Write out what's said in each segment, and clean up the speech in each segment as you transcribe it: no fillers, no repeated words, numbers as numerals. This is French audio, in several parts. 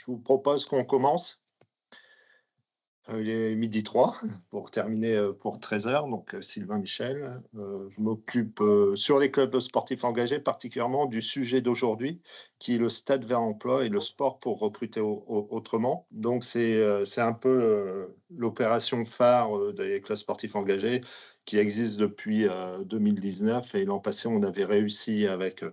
Je vous propose qu'on commence. Il est 12h03 pour terminer, pour 13h. Donc, Sylvain Michel. Je m'occupe, sur les clubs sportifs engagés, particulièrement du sujet d'aujourd'hui, qui est le Stade vers l'emploi et le sport pour recruter autrement. Donc, c'est un peu l'opération phare des clubs sportifs engagés qui existe depuis 2019. Et l'an passé, on avait réussi avec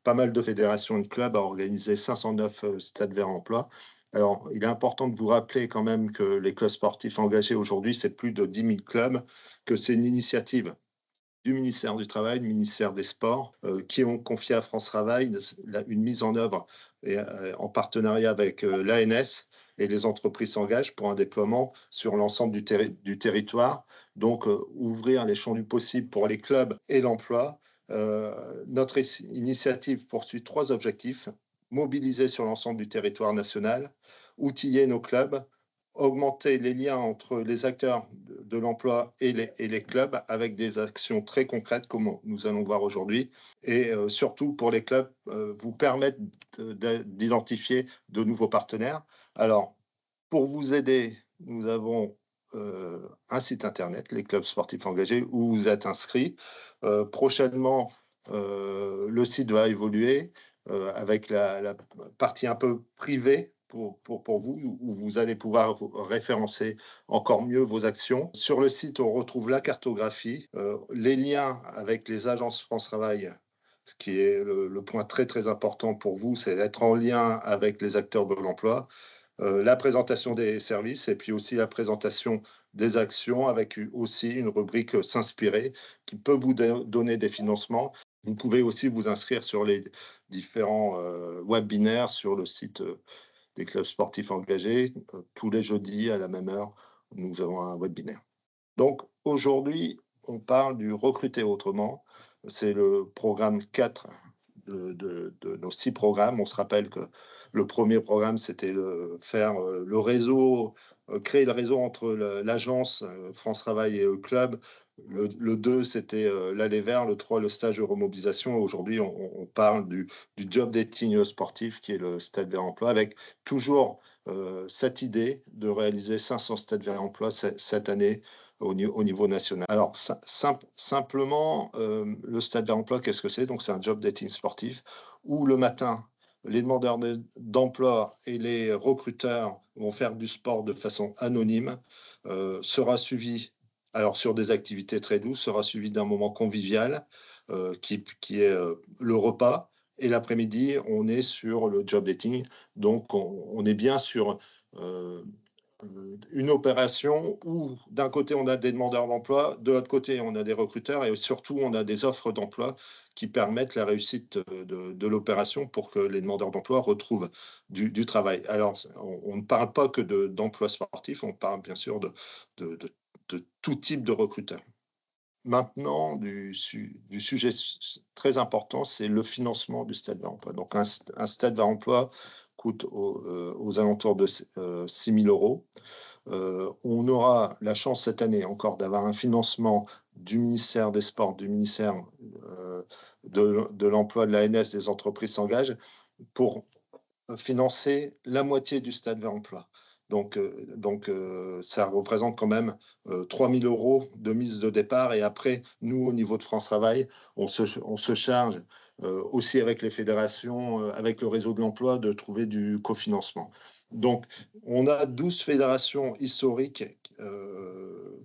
pas mal de fédérations et de clubs à organiser 509 stades vers l'emploi. Alors, il est important de vous rappeler quand même que les clubs sportifs engagés aujourd'hui, c'est plus de 10 000 clubs, que c'est une initiative du ministère du Travail, du ministère des Sports, qui ont confié à France Travail une mise en œuvre en partenariat avec l'ANS, et les entreprises s'engagent pour un déploiement sur l'ensemble du territoire. Donc, ouvrir les champs du possible pour les clubs et l'emploi. Notre initiative poursuit 3 objectifs: mobiliser sur l'ensemble du territoire national, outiller nos clubs, augmenter les liens entre les acteurs de l'emploi et les clubs avec des actions très concrètes comme nous allons voir aujourd'hui, et surtout pour les clubs, vous permettre d'identifier de nouveaux partenaires. Alors, pour vous aider, nous avons un site internet, les clubs sportifs engagés, où vous êtes inscrit. Prochainement, le site va évoluer avec la partie un peu privée pour vous, où vous allez pouvoir référencer encore mieux vos actions. Sur le site, on retrouve la cartographie, les liens avec les agences France Travail. Ce qui est le point très très important pour vous, c'est d'être en lien avec les acteurs de l'emploi. La présentation des services et puis aussi la présentation des actions, avec aussi une rubrique s'inspirer qui peut vous donner des financements. Vous pouvez aussi vous inscrire sur les différents webinaires sur le site des clubs sportifs engagés. Tous les jeudis à la même heure, nous avons un webinaire. Donc aujourd'hui, on parle du recruter autrement. C'est le programme 4 de nos 6 programmes. On se rappelle que le premier programme, c'était le réseau, créer le réseau entre l'agence France Travail et le club. Le 2, c'était l'aller vers. Le 3, le stage de remobilisation. Aujourd'hui, on parle du job dating sportif, qui est le stade vers emploi, avec toujours cette idée de réaliser 500 stades vers emploi cette année au niveau national. Alors, simplement, le stade vers emploi, qu'est-ce que c'est? Donc, c'est un job dating sportif où le matin, les demandeurs d'emploi et les recruteurs vont faire du sport de façon anonyme, sera suivi, alors sur des activités très douces, sera suivi d'un moment convivial qui est le repas. Et l'après-midi, on est sur le job dating. Donc, on est bien sur une opération où d'un côté on a des demandeurs d'emploi, de l'autre côté on a des recruteurs, et surtout on a des offres d'emploi qui permettent la réussite de l'opération pour que les demandeurs d'emploi retrouvent du travail. Alors on ne parle pas que d'emploi sportif, on parle bien sûr de tout type de recruteurs. Maintenant, du sujet très important, c'est le financement du stade vers emploi. Donc un stade vers emploi coûte aux alentours de 6 000 euros. On aura la chance cette année encore d'avoir un financement du ministère des Sports, du ministère de l'Emploi, de l'ANS, des entreprises s'engagent pour financer la moitié du stade vers emploi. Donc, ça représente quand même 3 000 euros de mise de départ. Et après, nous, au niveau de France Travail, on se charge aussi avec les fédérations, avec le réseau de l'emploi, de trouver du cofinancement. Donc, on a 12 fédérations historiques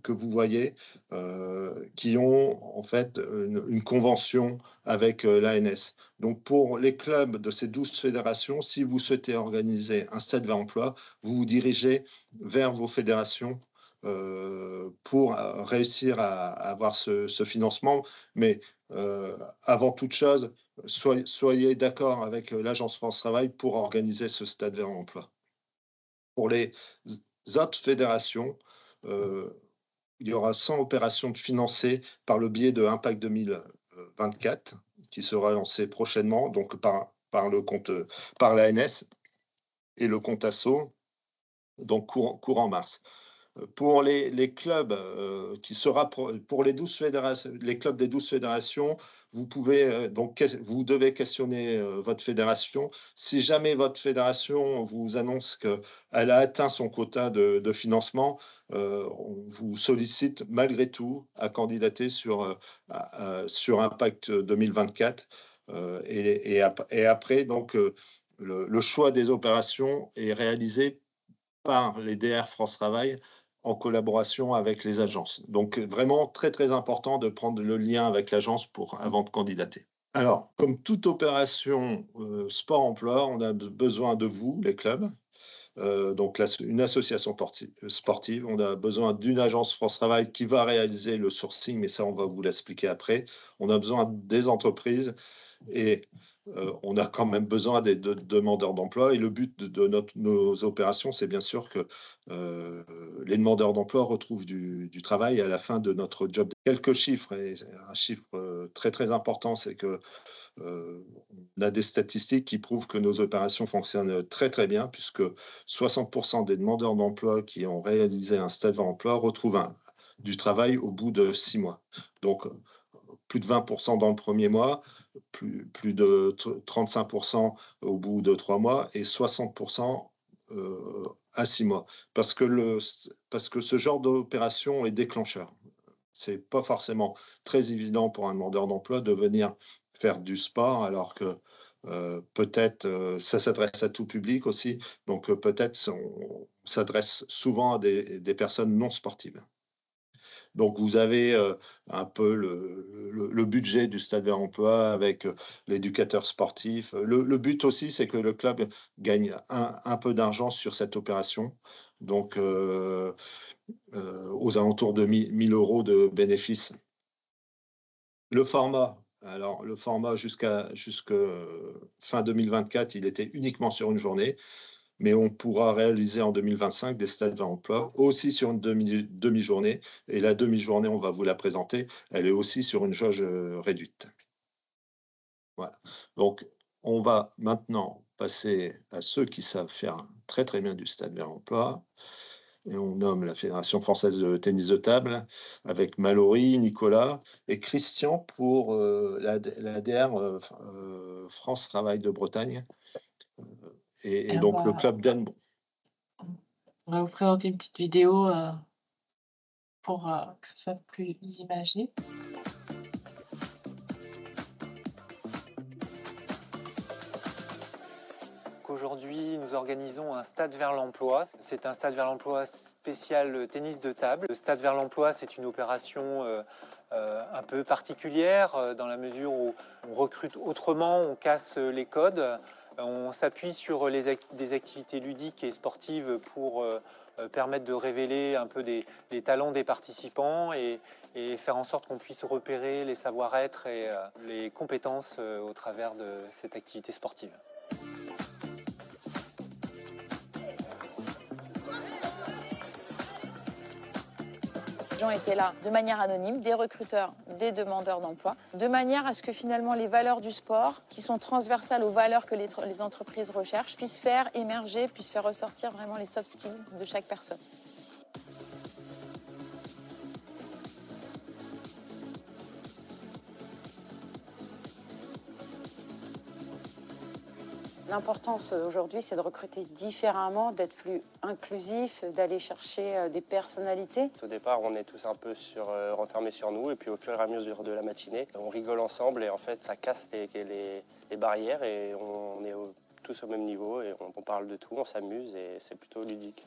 que vous voyez qui ont en fait une convention avec l'ANS. Donc, pour les clubs de ces 12 fédérations, si vous souhaitez organiser un stade vers emploi, vous vous dirigez vers vos fédérations pour réussir à avoir ce financement. Mais avant toute chose, soyez d'accord avec l'Agence France Travail pour organiser ce stade vers emploi. Pour les autres fédérations, il y aura 100 opérations financées par le biais de Impact 2024 qui sera lancé prochainement, donc par l'ANS et le compte Asso, donc courant mars. Pour les clubs, pour les 12 fédérations, les clubs des 12 fédérations, vous pouvez, vous devez questionner, votre fédération. Si jamais votre fédération vous annonce qu'elle a atteint son quota de financement, on vous sollicite malgré tout à candidater sur Impact 2024. Et après, donc, le choix des opérations est réalisé par les DR France Travail en collaboration avec les agences. Donc vraiment très, très important de prendre le lien avec l'agence avant de candidater. Alors, comme toute opération sport-emploi, on a besoin de vous, les clubs. Donc une association sportive, on a besoin d'une agence France Travail qui va réaliser le sourcing, mais ça, on va vous l'expliquer après. On a besoin des entreprises et on a quand même besoin des demandeurs d'emploi. Et le but de nos opérations, c'est bien sûr que les demandeurs d'emploi retrouvent du travail à la fin de notre job. Quelques chiffres, et un chiffre très très important, c'est que on a des statistiques qui prouvent que nos opérations fonctionnent très très bien, puisque 60% des demandeurs d'emploi qui ont réalisé un stage vers emploi retrouvent du travail au bout de 6 mois. Donc, plus de 20% dans le premier mois, plus de 35% au bout de 3 mois et 60% à 6 mois. Parce que ce genre d'opération est déclencheur. C'est pas forcément très évident pour un demandeur d'emploi de venir faire du sport, alors que peut-être ça s'adresse à tout public aussi. Donc peut-être on s'adresse souvent à des personnes non sportives. Donc vous avez un peu le budget du Stade Vert Emploi avec l'éducateur sportif. Le but aussi, c'est que le club gagne un peu d'argent sur cette opération. Donc aux alentours de 1 000 € de bénéfices. Le format jusque fin 2024, il était uniquement sur une journée, mais on pourra réaliser en 2025 des stages d'emploi aussi sur une demi-journée. Et la demi-journée, on va vous la présenter, elle est aussi sur une jauge réduite. Voilà. Donc, on va maintenant passer à ceux qui savent faire très très bien du stade vers emploi. Et on nomme la Fédération française de tennis de table avec Mallory, Nicolas et Christian pour la DR France Travail de Bretagne et donc le club d'Annebon. On va vous présenter une petite vidéo pour que ce soit plus imagé. Aujourd'hui, nous organisons un stade vers l'emploi. C'est un stade vers l'emploi spécial tennis de table. Le stade vers l'emploi, c'est une opération un peu particulière dans la mesure où on recrute autrement, on casse les codes, on s'appuie sur des activités ludiques et sportives pour permettre de révéler un peu les talents des participants et faire en sorte qu'on puisse repérer les savoir-être et les compétences au travers de cette activité sportive. Les gens étaient là de manière anonyme, des recruteurs, des demandeurs d'emploi, de manière à ce que finalement les valeurs du sport, qui sont transversales aux valeurs que les entreprises recherchent, puissent faire émerger, puissent faire ressortir vraiment les soft skills de chaque personne. L'importance aujourd'hui, c'est de recruter différemment, d'être plus inclusif, d'aller chercher des personnalités. Au départ, on est tous un peu renfermés sur nous, et puis au fur et à mesure de la matinée, on rigole ensemble et en fait, ça casse les barrières et on est tous au même niveau et on parle de tout, on s'amuse et c'est plutôt ludique.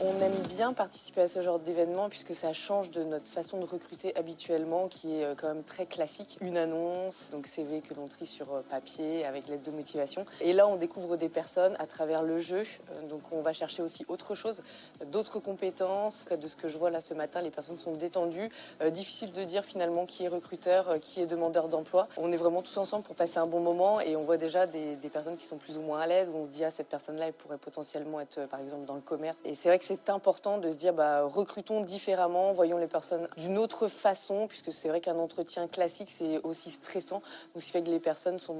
On aime bien participer à ce genre d'événement puisque ça change de notre façon de recruter habituellement qui est quand même très classique. Une annonce, donc CV que l'on trie sur papier avec l'aide de motivation. Et là, on découvre des personnes à travers le jeu. Donc on va chercher aussi autre chose, d'autres compétences. De ce que je vois là ce matin, les personnes sont détendues. Difficile de dire finalement qui est recruteur, qui est demandeur d'emploi. On est vraiment tous ensemble pour passer un bon moment et on voit déjà des personnes qui sont plus ou moins à l'aise où on se dit ah cette personne-là elle pourrait potentiellement être par exemple dans le commerce. Et c'est vrai que c'est c'est important de se dire recrutons différemment, voyons les personnes d'une autre façon, puisque c'est vrai qu'un entretien classique, c'est aussi stressant. Donc, ce qui fait que les personnes sont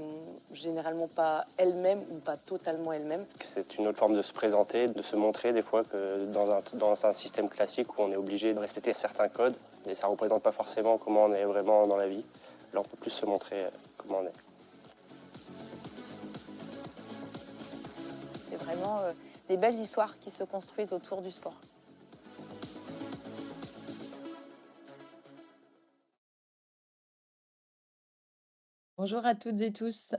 généralement pas elles-mêmes ou pas totalement elles-mêmes. C'est une autre forme de se présenter, de se montrer des fois que dans un système classique où on est obligé de respecter certains codes, et ça ne représente pas forcément comment on est vraiment dans la vie. Là, on peut plus se montrer comment on est. C'est vraiment des belles histoires qui se construisent autour du sport. Bonjour à toutes et tous.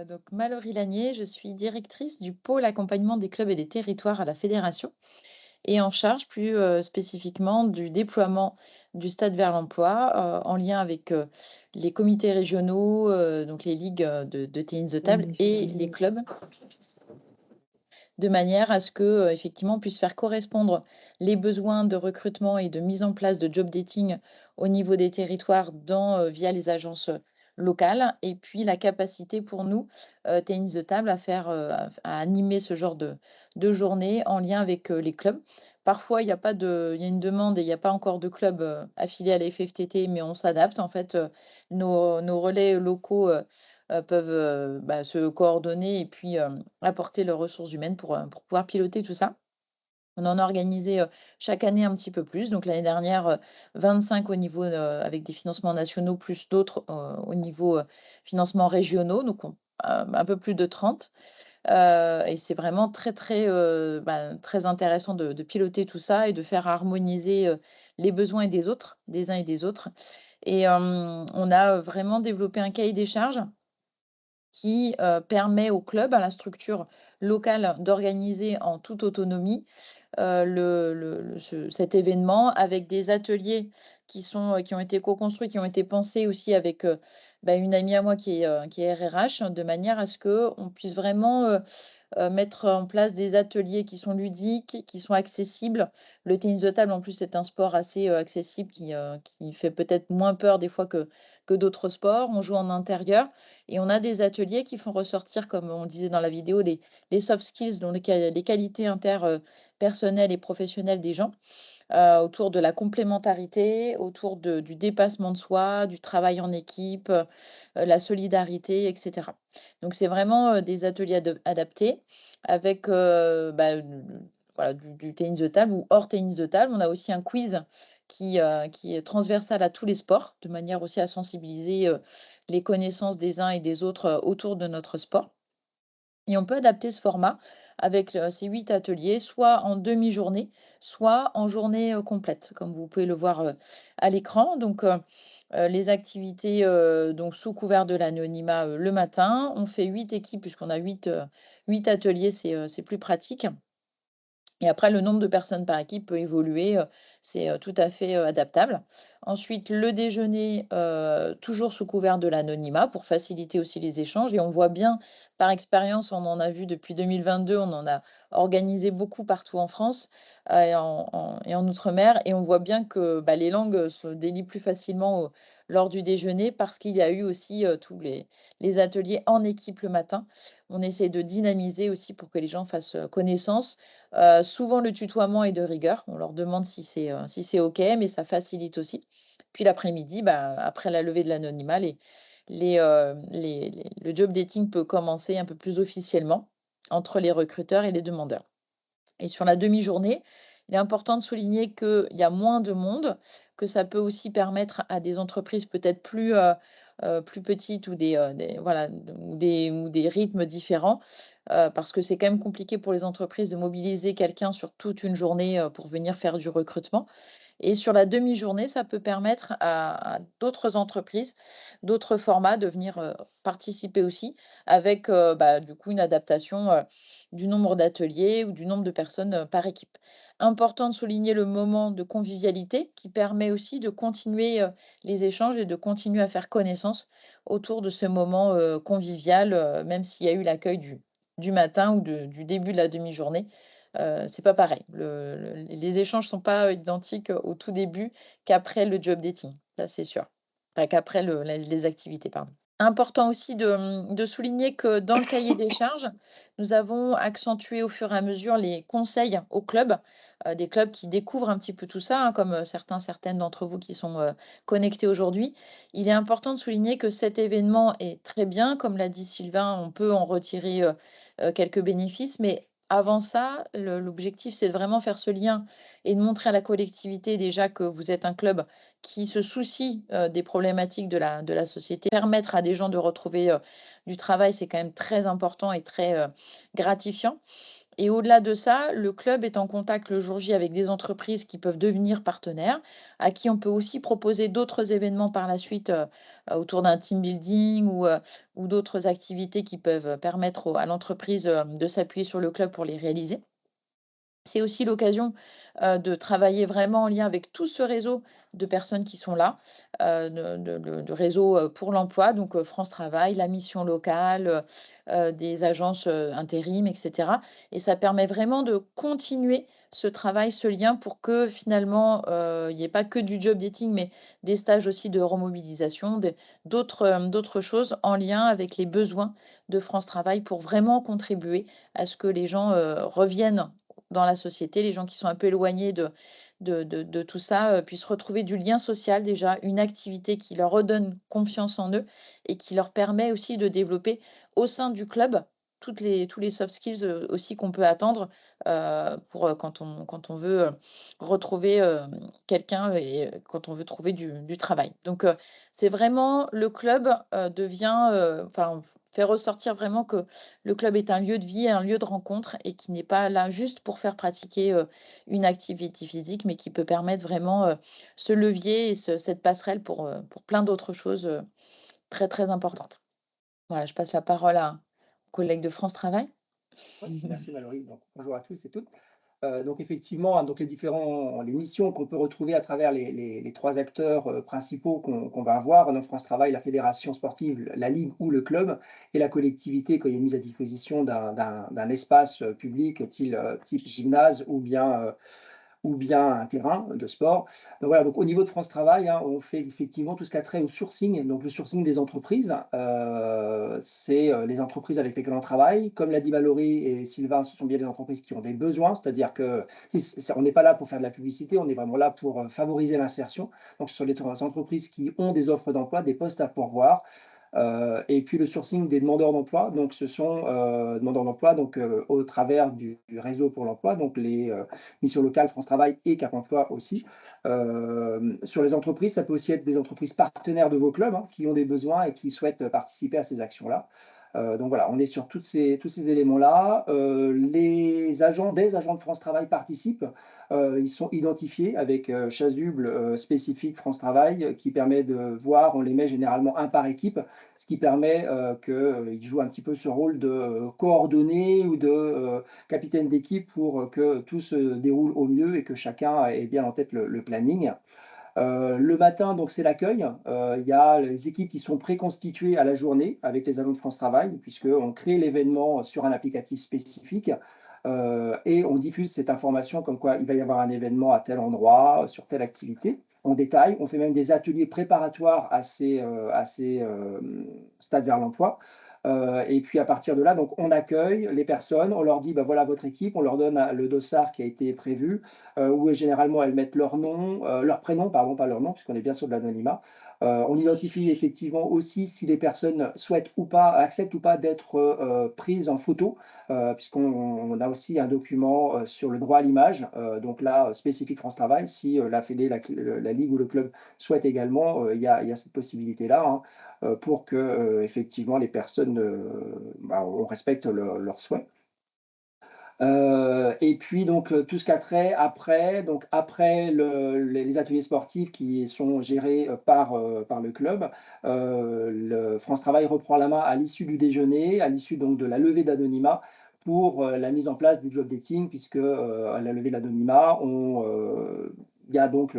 Donc Mallory Lanier, je suis directrice du pôle accompagnement des clubs et des territoires à la fédération et en charge plus spécifiquement du déploiement du Stade vers l'emploi en lien avec les comités régionaux, donc les ligues de tennis de table et les clubs, de manière à ce que effectivement on puisse faire correspondre les besoins de recrutement et de mise en place de job dating au niveau des territoires via les agences locales, et puis la capacité pour nous, tennis de table, à animer ce genre de journée en lien avec les clubs. Parfois, il y a une demande et il n'y a pas encore de club affilié à la FFTT, mais on s'adapte. En fait, nos relais locaux peuvent se coordonner et puis apporter leurs ressources humaines pour pouvoir piloter tout ça. On en a organisé chaque année un petit peu plus. Donc l'année dernière, 25 au niveau avec des financements nationaux, plus d'autres au niveau financements régionaux, donc un peu plus de 30. Et c'est vraiment très, très, très intéressant de piloter tout ça et de faire harmoniser les besoins des autres, des uns et des autres. Et on a vraiment développé un cahier des charges qui permet au club, à la structure locale, d'organiser en toute autonomie cet événement avec des ateliers qui ont été co-construits, qui ont été pensés aussi avec une amie à moi qui est RRH, de manière à ce qu'on puisse vraiment mettre en place des ateliers qui sont ludiques, qui sont accessibles. Le tennis de table, en plus, c'est un sport assez accessible qui fait peut-être moins peur des fois que d'autres sports. On joue en intérieur et on a des ateliers qui font ressortir, comme on disait dans la vidéo, les soft skills, donc les qualités interpersonnelles et professionnelles des gens, autour de la complémentarité, autour du dépassement de soi, du travail en équipe, la solidarité, etc. Donc c'est vraiment des ateliers adaptés avec voilà, du tennis de table ou hors tennis de table. On a aussi un quiz qui est transversal à tous les sports, de manière aussi à sensibiliser les connaissances des uns et des autres autour de notre sport. Et on peut adapter ce format avec ces 8 ateliers, soit en demi-journée, soit en journée complète, comme vous pouvez le voir à l'écran. Donc, les activités donc sous couvert de l'anonymat le matin. On fait 8 équipes, puisqu'on a 8 ateliers, c'est plus pratique. Et après, le nombre de personnes par équipe peut évoluer, c'est tout à fait adaptable. Ensuite, le déjeuner, toujours sous couvert de l'anonymat pour faciliter aussi les échanges. Et on voit bien, par expérience, on en a vu depuis 2022, on en a organisé beaucoup partout en France et en outre-mer. Et on voit bien que les langues se délient plus facilement lors du déjeuner parce qu'il y a eu aussi tous les ateliers en équipe le matin. On essaie de dynamiser aussi pour que les gens fassent connaissance. Souvent, le tutoiement est de rigueur. On leur demande si c'est OK, mais ça facilite aussi. Puis l'après-midi, après la levée de l'anonymat, le job dating peut commencer un peu plus officiellement entre les recruteurs et les demandeurs. Et sur la demi-journée, il est important de souligner qu'il y a moins de monde, que ça peut aussi permettre à des entreprises peut-être plus petites ou des rythmes différents, parce que c'est quand même compliqué pour les entreprises de mobiliser quelqu'un sur toute une journée pour venir faire du recrutement. Et sur la demi-journée, ça peut permettre à d'autres entreprises, d'autres formats de venir participer aussi avec du coup une adaptation du nombre d'ateliers ou du nombre de personnes par équipe. Important de souligner le moment de convivialité qui permet aussi de continuer les échanges et de continuer à faire connaissance autour de ce moment convivial, même s'il y a eu l'accueil du matin ou du début de la demi-journée. C'est pas pareil. Les échanges sont pas identiques au tout début qu'après le job dating, ça c'est sûr. Enfin, qu'après les activités, pardon. Important aussi de souligner que dans le cahier des charges, nous avons accentué au fur et à mesure les conseils aux clubs, des clubs qui découvrent un petit peu tout ça, hein, comme, certaines d'entre vous qui sont, connectés aujourd'hui. Il est important de souligner que cet événement est très bien, comme l'a dit Sylvain, on peut en retirer, quelques bénéfices, mais avant ça, l'objectif, c'est de vraiment faire ce lien et de montrer à la collectivité déjà que vous êtes un club qui se soucie, des problématiques de la société. Permettre à des gens de retrouver, du travail, c'est quand même très important et très, gratifiant. Et au-delà de ça, le club est en contact le jour J avec des entreprises qui peuvent devenir partenaires, à qui on peut aussi proposer d'autres événements par la suite, autour d'un team building ou d'autres activités qui peuvent permettre à l'entreprise, de s'appuyer sur le club pour les réaliser. C'est aussi l'occasion, de travailler vraiment en lien avec tout ce réseau de personnes qui sont là, de réseau, pour l'emploi, donc France Travail, la mission locale, des agences, intérim et cetera, et ça permet vraiment de continuer ce travail, ce lien pour que finalement, il n'y ait pas que du job dating, mais des stages aussi de remobilisation, d'autres choses en lien avec les besoins de France Travail pour vraiment contribuer à ce que les gens, reviennent dans la société, les gens qui sont un peu éloignés de tout ça, puissent retrouver du lien social déjà, une activité qui leur redonne confiance en eux et qui leur permet aussi de développer au sein du club tous les soft skills, aussi qu'on peut attendre, pour, quand on veut, retrouver, quelqu'un et quand on veut trouver du travail. Donc, c'est vraiment le club, devient, enfin, fait ressortir vraiment que le club est un lieu de vie, un lieu de rencontre et qui n'est pas là juste pour faire pratiquer, une activité physique, mais qui peut permettre vraiment, ce levier et cette passerelle pour plein d'autres choses, très, très importantes. Voilà, je passe la parole à un collègue de France Travail. Oui, merci Valérie. Donc, bonjour à tous et toutes. Donc effectivement, hein, donc les missions qu'on peut retrouver à travers les trois acteurs principaux qu'on va avoir, donc France Travail, la fédération sportive, la ligue ou le club, et la collectivité quand il y a mise à disposition d'un espace public type gymnase ou bien un terrain de sport. Donc voilà, donc au niveau de France Travail, hein, on fait effectivement tout ce qui a trait au sourcing. Donc le sourcing des entreprises, c'est les entreprises avec lesquelles on travaille. Comme l'a dit Valérie et Sylvain, ce sont bien des entreprises qui ont des besoins, c'est-à-dire que on n'est pas là pour faire de la publicité, on est vraiment là pour favoriser l'insertion. Donc ce sont les entreprises qui ont des offres d'emploi, des postes à pourvoir. Et puis le sourcing des demandeurs d'emploi, donc ce sont demandeurs d'emploi donc, au travers du réseau pour l'emploi, donc les missions locales, France Travail et Cap Emploi aussi. Sur les entreprises, ça peut aussi être des entreprises partenaires de vos clubs hein, qui ont des besoins et qui souhaitent participer à ces actions-là. Donc voilà, on est sur tous ces éléments-là. Des agents de France Travail participent. Ils sont identifiés avec chasuble spécifique France Travail qui permet de voir, on les met généralement un par équipe, ce qui permet qu'ils jouent un petit peu ce rôle de coordonné ou de capitaine d'équipe pour que tout se déroule au mieux et que chacun ait bien en tête le planning. Le matin, donc c'est l'accueil. Il y a les équipes qui sont préconstituées à la journée avec les agents de France Travail, puisqu'on crée l'événement sur un applicatif spécifique et on diffuse cette information comme quoi il va y avoir un événement à tel endroit, sur telle activité. En détail, on fait même des ateliers préparatoires à ces stades vers l'emploi. Et puis à partir de là, donc on accueille les personnes, on leur dit bah, voilà votre équipe, on leur donne le dossard qui a été prévu, où généralement elles mettent leur nom, leur prénom, pardon, pas leur nom, puisqu'on est bien sur de l'anonymat. On identifie effectivement aussi si les personnes souhaitent ou pas, acceptent ou pas d'être prises en photo, puisqu'on a aussi un document sur le droit à l'image, donc là spécifique France Travail, si la Fédé, la Ligue ou le club souhaitent également, il y a cette possibilité-là. Hein, pour que effectivement les personnes on respecte leurs souhaits. Et puis donc tout ce qu'a trait après, donc après les ateliers sportifs qui sont gérés par le club, le France Travail reprend la main à l'issue du déjeuner, à l'issue donc de la levée d'anonymat pour la mise en place du job dating, puisque à la levée de l'anonymat, il y a donc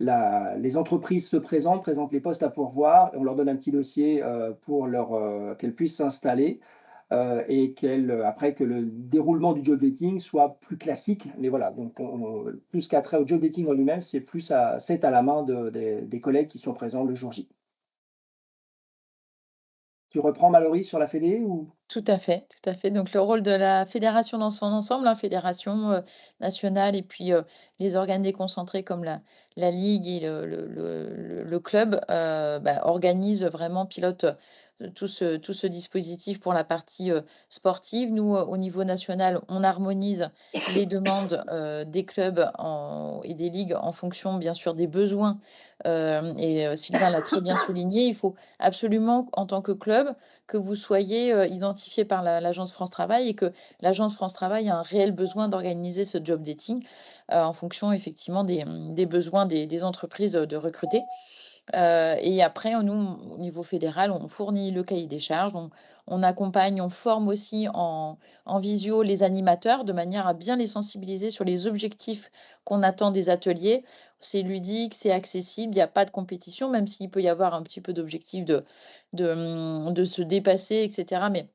les entreprises se présentent les postes à pourvoir, et on leur donne un petit dossier pour qu'elles puissent s'installer et après que le déroulement du job dating soit plus classique. Mais voilà, donc tout ce qui a trait au job dating en lui-même, c'est à la main des collègues qui sont présents le jour J. Tu reprends Mallory sur la Fédé ou... Tout à fait, tout à fait. Donc le rôle de la fédération dans son ensemble, hein, fédération nationale et puis les organes déconcentrés comme la ligue et le club organisent vraiment, pilotent tout ce dispositif pour la partie sportive. Nous, au niveau national, on harmonise les demandes des clubs et des ligues en fonction, bien sûr, des besoins. Sylvain l'a très bien souligné, il faut absolument, en tant que club, que vous soyez identifié par l'agence France Travail et que l'agence France Travail a un réel besoin d'organiser ce job dating en fonction effectivement des besoins des entreprises de recruter. Et après, nous, au niveau fédéral, on fournit le cahier des charges, on accompagne, on forme aussi en visio les animateurs de manière à bien les sensibiliser sur les objectifs qu'on attend des ateliers. C'est ludique, c'est accessible, il n'y a pas de compétition, même s'il peut y avoir un petit peu d'objectif de se dépasser, etc. Mais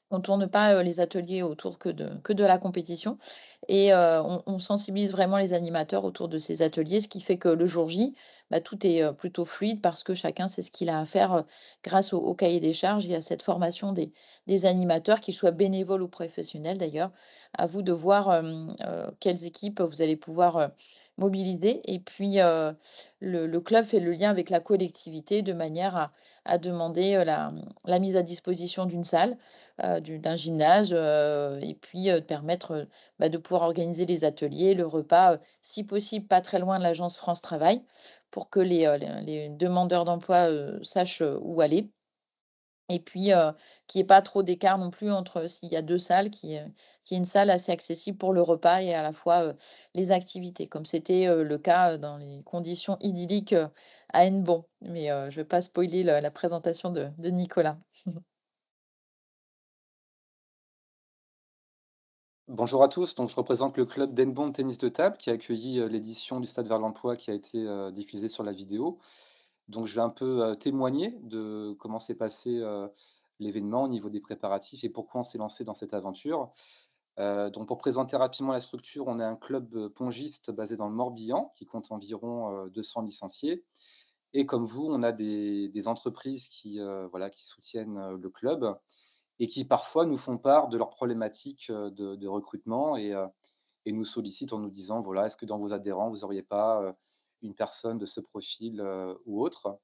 on ne tourne pas les ateliers autour que de la compétition. Et on sensibilise vraiment les animateurs autour de ces ateliers, ce qui fait que le jour J, tout est plutôt fluide parce que chacun sait ce qu'il a à faire grâce au cahier des charges. Il y a cette formation des animateurs, qu'ils soient bénévoles ou professionnels d'ailleurs. À vous de voir quelles équipes vous allez pouvoir mobiliser. Et puis, le club fait le lien avec la collectivité de manière à demander la mise à disposition d'une salle, d'un gymnase, et puis permettre de pouvoir organiser les ateliers, le repas, si possible, pas très loin de l'agence France Travail, pour que les demandeurs d'emploi sachent où aller. Et puis, qu'il n'y ait pas trop d'écart non plus entre s'il y a deux salles, qu'il y ait une salle assez accessible pour le repas et à la fois les activités, comme c'était le cas dans les conditions idylliques à Hennebont. Mais je ne vais pas spoiler la présentation de Nicolas. Bonjour à tous, donc je représente le club d'Hennebont de tennis de table qui a accueilli l'édition du Stade vers l'emploi qui a été diffusée sur la vidéo. Donc je vais un peu témoigner de comment s'est passé l'événement au niveau des préparatifs et pourquoi on s'est lancé dans cette aventure. Donc pour présenter rapidement la structure, on est un club pongiste basé dans le Morbihan qui compte environ 200 licenciés. Et comme vous, on a des entreprises qui soutiennent le club et qui parfois nous font part de leurs problématiques de recrutement et nous sollicitent en nous disant, voilà, est-ce que dans vos adhérents, vous n'auriez pas une personne de ce profil ou autre.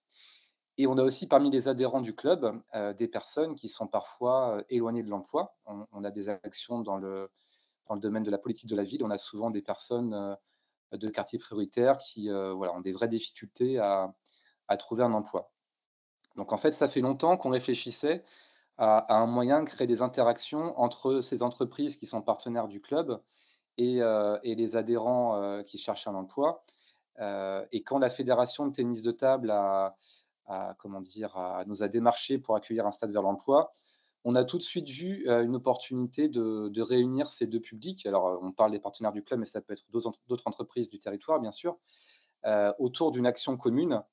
Et on a aussi parmi les adhérents du club des personnes qui sont parfois éloignées de l'emploi. On a des actions dans le domaine de la politique de la ville. On a souvent des personnes de quartiers prioritaires qui ont des vraies difficultés à trouver un emploi. Donc en fait, ça fait longtemps qu'on réfléchissait à un moyen de créer des interactions entre ces entreprises qui sont partenaires du club et les adhérents qui cherchent un emploi. Et quand la fédération de tennis de table nous a démarché pour accueillir un stade vers l'emploi, on a tout de suite vu une opportunité de réunir ces deux publics. Alors, on parle des partenaires du club, mais ça peut être d'autres entreprises du territoire, bien sûr, autour d'une action commune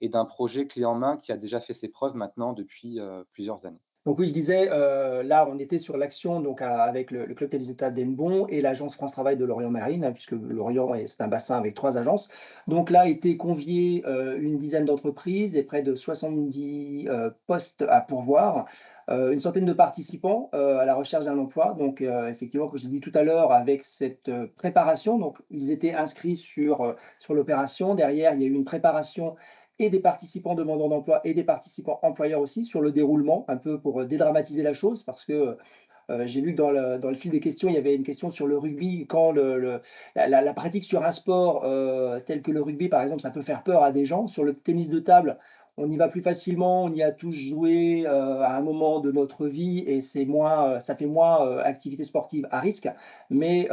et d'un projet clé en main qui a déjà fait ses preuves maintenant depuis plusieurs années. Donc oui, je disais, là, on était sur l'action donc avec le club tennis de table d'Hennebont et l'agence France Travail de Lorient-Marine, puisque Lorient, c'est un bassin avec 3 agences. Donc là, étaient conviés une dizaine d'entreprises et près de 70 postes à pourvoir, une centaine de participants à la recherche d'un emploi. Donc effectivement, comme je l'ai dit tout à l'heure, avec cette préparation, donc ils étaient inscrits sur l'opération. Derrière, il y a eu une préparation et des participants demandeurs d'emploi et des participants employeurs aussi sur le déroulement, un peu pour dédramatiser la chose, parce que j'ai vu que dans le fil des questions, il y avait une question sur le rugby. Quand la pratique sur un sport tel que le rugby, par exemple, ça peut faire peur à des gens. Sur le tennis de table, on y va plus facilement, on y a tous joué à un moment de notre vie et ça fait moins activité sportive à risque. Mais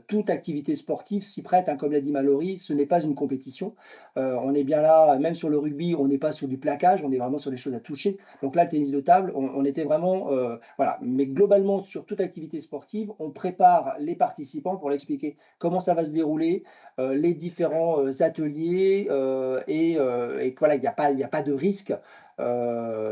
toute activité sportive s'y prête, hein, comme l'a dit Mallory, ce n'est pas une compétition. On est bien là, même sur le rugby, on n'est pas sur du plaquage, on est vraiment sur des choses à toucher. Donc là, le tennis de table, on était vraiment, voilà. Mais globalement, sur toute activité sportive, on prépare les participants pour l'expliquer comment ça va se dérouler, les différents ateliers et et que voilà, il y a pas de risque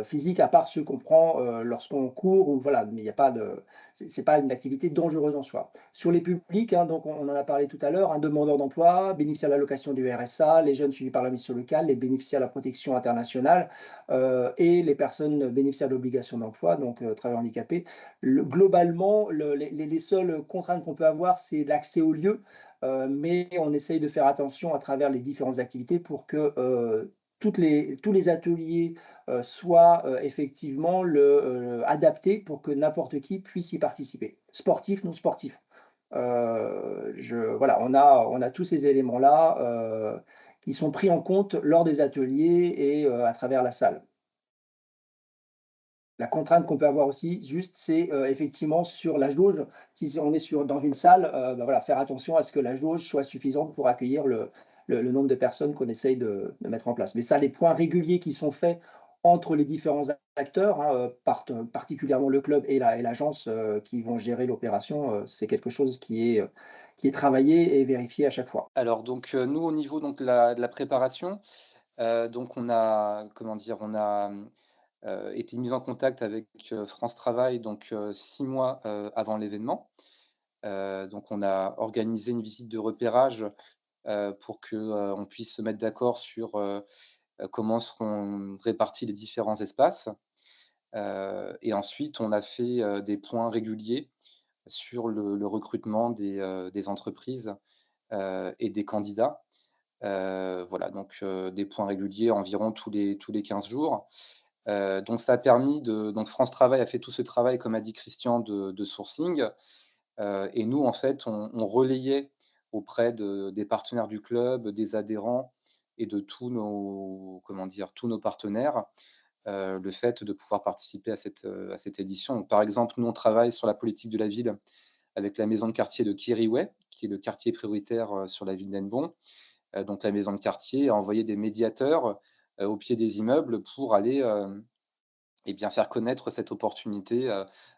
physique à part ceux qu'on prend lorsqu'on court ou voilà, mais il y a pas de, c'est pas une activité dangereuse en soi. Sur les publics, hein, donc on en a parlé tout à l'heure, un demandeur d'emploi, bénéficiaire de l'allocation du RSA, les jeunes suivis par la mission locale, les bénéficiaires de la protection internationale et les personnes bénéficiaires de l'obligation d'emploi, donc travailleurs handicapés. Globalement, les seules contraintes qu'on peut avoir, c'est l'accès au lieu, mais on essaye de faire attention à travers les différentes activités pour que tous les ateliers soient effectivement adaptés pour que n'importe qui puisse y participer, sportif, non sportif. Voilà, on a tous ces éléments-là qui sont pris en compte lors des ateliers et à travers la salle. La contrainte qu'on peut avoir aussi, juste, c'est effectivement sur la jauge. Si on est dans une salle, bah voilà, faire attention à ce que la jauge soit suffisante pour accueillir le nombre de personnes qu'on essaye de mettre en place. Mais ça, les points réguliers qui sont faits entre les différents acteurs, hein, particulièrement le club et l'agence qui vont gérer l'opération, c'est quelque chose qui est travaillé et vérifié à chaque fois. Alors donc, nous au niveau donc de la préparation, donc on a comment dire? On a, été mis en contact avec, France Travail donc, 6 mois, avant l'événement. Donc on a organisé une visite de repérage, pour que, on puisse se mettre d'accord sur, comment seront répartis les différents espaces. Et ensuite on a fait, des points réguliers sur le recrutement des entreprises, et des candidats. Voilà, donc des points réguliers environ tous les 15 jours. Donc ça a permis donc France Travail a fait tout ce travail, comme a dit Christian, de sourcing. Et nous, en fait, on relayait auprès des partenaires du club, des adhérents et de tous nos, comment dire, tous nos partenaires, le fait de pouvoir participer à cette édition. Donc, par exemple, nous, on travaille sur la politique de la ville avec la maison de quartier de Kiriway, qui est le quartier prioritaire sur la ville d'Hennebon. Donc la maison de quartier a envoyé des médiateurs au pied des immeubles pour aller et bien faire connaître cette opportunité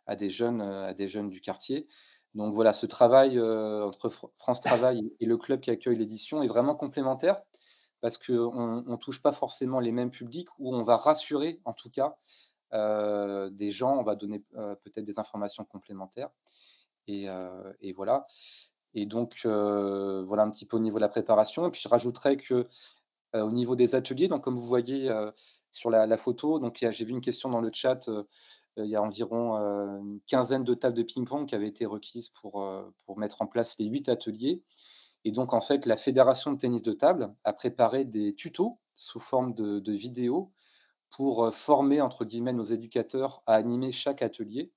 à des jeunes du quartier. Donc voilà, ce travail entre France Travail et le club qui accueille l'édition est vraiment complémentaire parce qu'on ne touche pas forcément les mêmes publics, où on va rassurer en tout cas des gens, on va donner peut-être des informations complémentaires. Et voilà. Et donc, voilà un petit peu au niveau de la préparation. Et puis je rajouterais que, au niveau des ateliers, donc comme vous voyez, sur la photo, donc j'ai vu une question dans le chat, il y a environ, une quinzaine de tables de ping-pong qui avaient été requises pour mettre en place les 8 ateliers. Et donc en fait, la fédération de tennis de table a préparé des tutos sous forme de vidéos pour, former entre guillemets nos éducateurs à animer chaque atelier.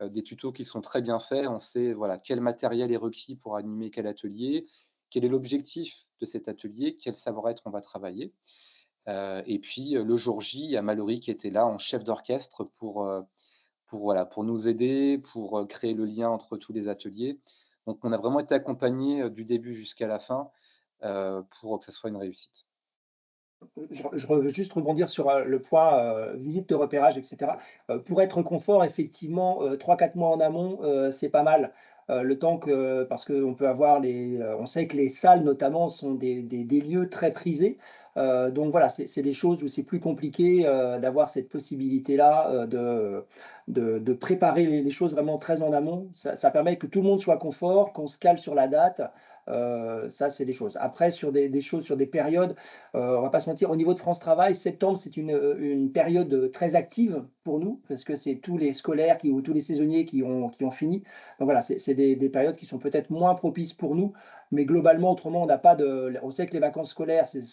Des tutos qui sont très bien faits. On sait voilà, quel matériel est requis pour animer quel atelier, quel est l'objectif de cet atelier, quel savoir-être on va travailler. Et puis le jour J, il y a Mallory qui était là en chef d'orchestre voilà, pour nous aider, pour créer le lien entre tous les ateliers. Donc on a vraiment été accompagnés du début jusqu'à la fin pour que ça soit une réussite. Je veux juste rebondir sur le point visite de repérage, etc. Pour être confort, effectivement, 3-4 mois en amont, c'est pas mal. Le temps que, parce qu'on peut avoir on sait que les salles notamment sont des lieux très prisés. Donc voilà, c'est des choses où c'est plus compliqué d'avoir cette possibilité-là de préparer les choses vraiment très en amont. Ça permet que tout le monde soit confort, qu'on se cale sur la date. Ça, c'est des choses. Après, sur des choses, sur des périodes, on va pas se mentir, au niveau de France Travail, septembre, c'est une période très active pour nous, parce que c'est tous les scolaires ou tous les saisonniers qui ont fini. Donc voilà, c'est des périodes qui sont peut-être moins propices pour nous, mais globalement, autrement, on sait que les vacances scolaires, c'est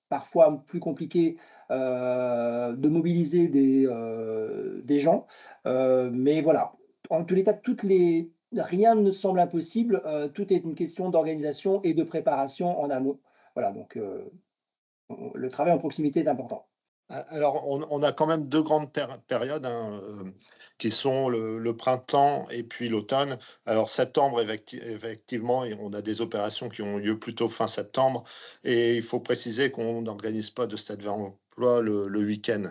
parfois plus compliqué de mobiliser des gens. Mais voilà, en tous les cas, rien ne semble impossible. Tout est une question d'organisation et de préparation en amont. Voilà, donc le travail en proximité est important. Alors, on a quand même deux grandes périodes hein, qui sont le printemps et puis l'automne. Alors, septembre, effectivement, on a des opérations qui ont lieu plutôt fin septembre. Et il faut préciser qu'on n'organise pas de stade vers l'emploi le week-end,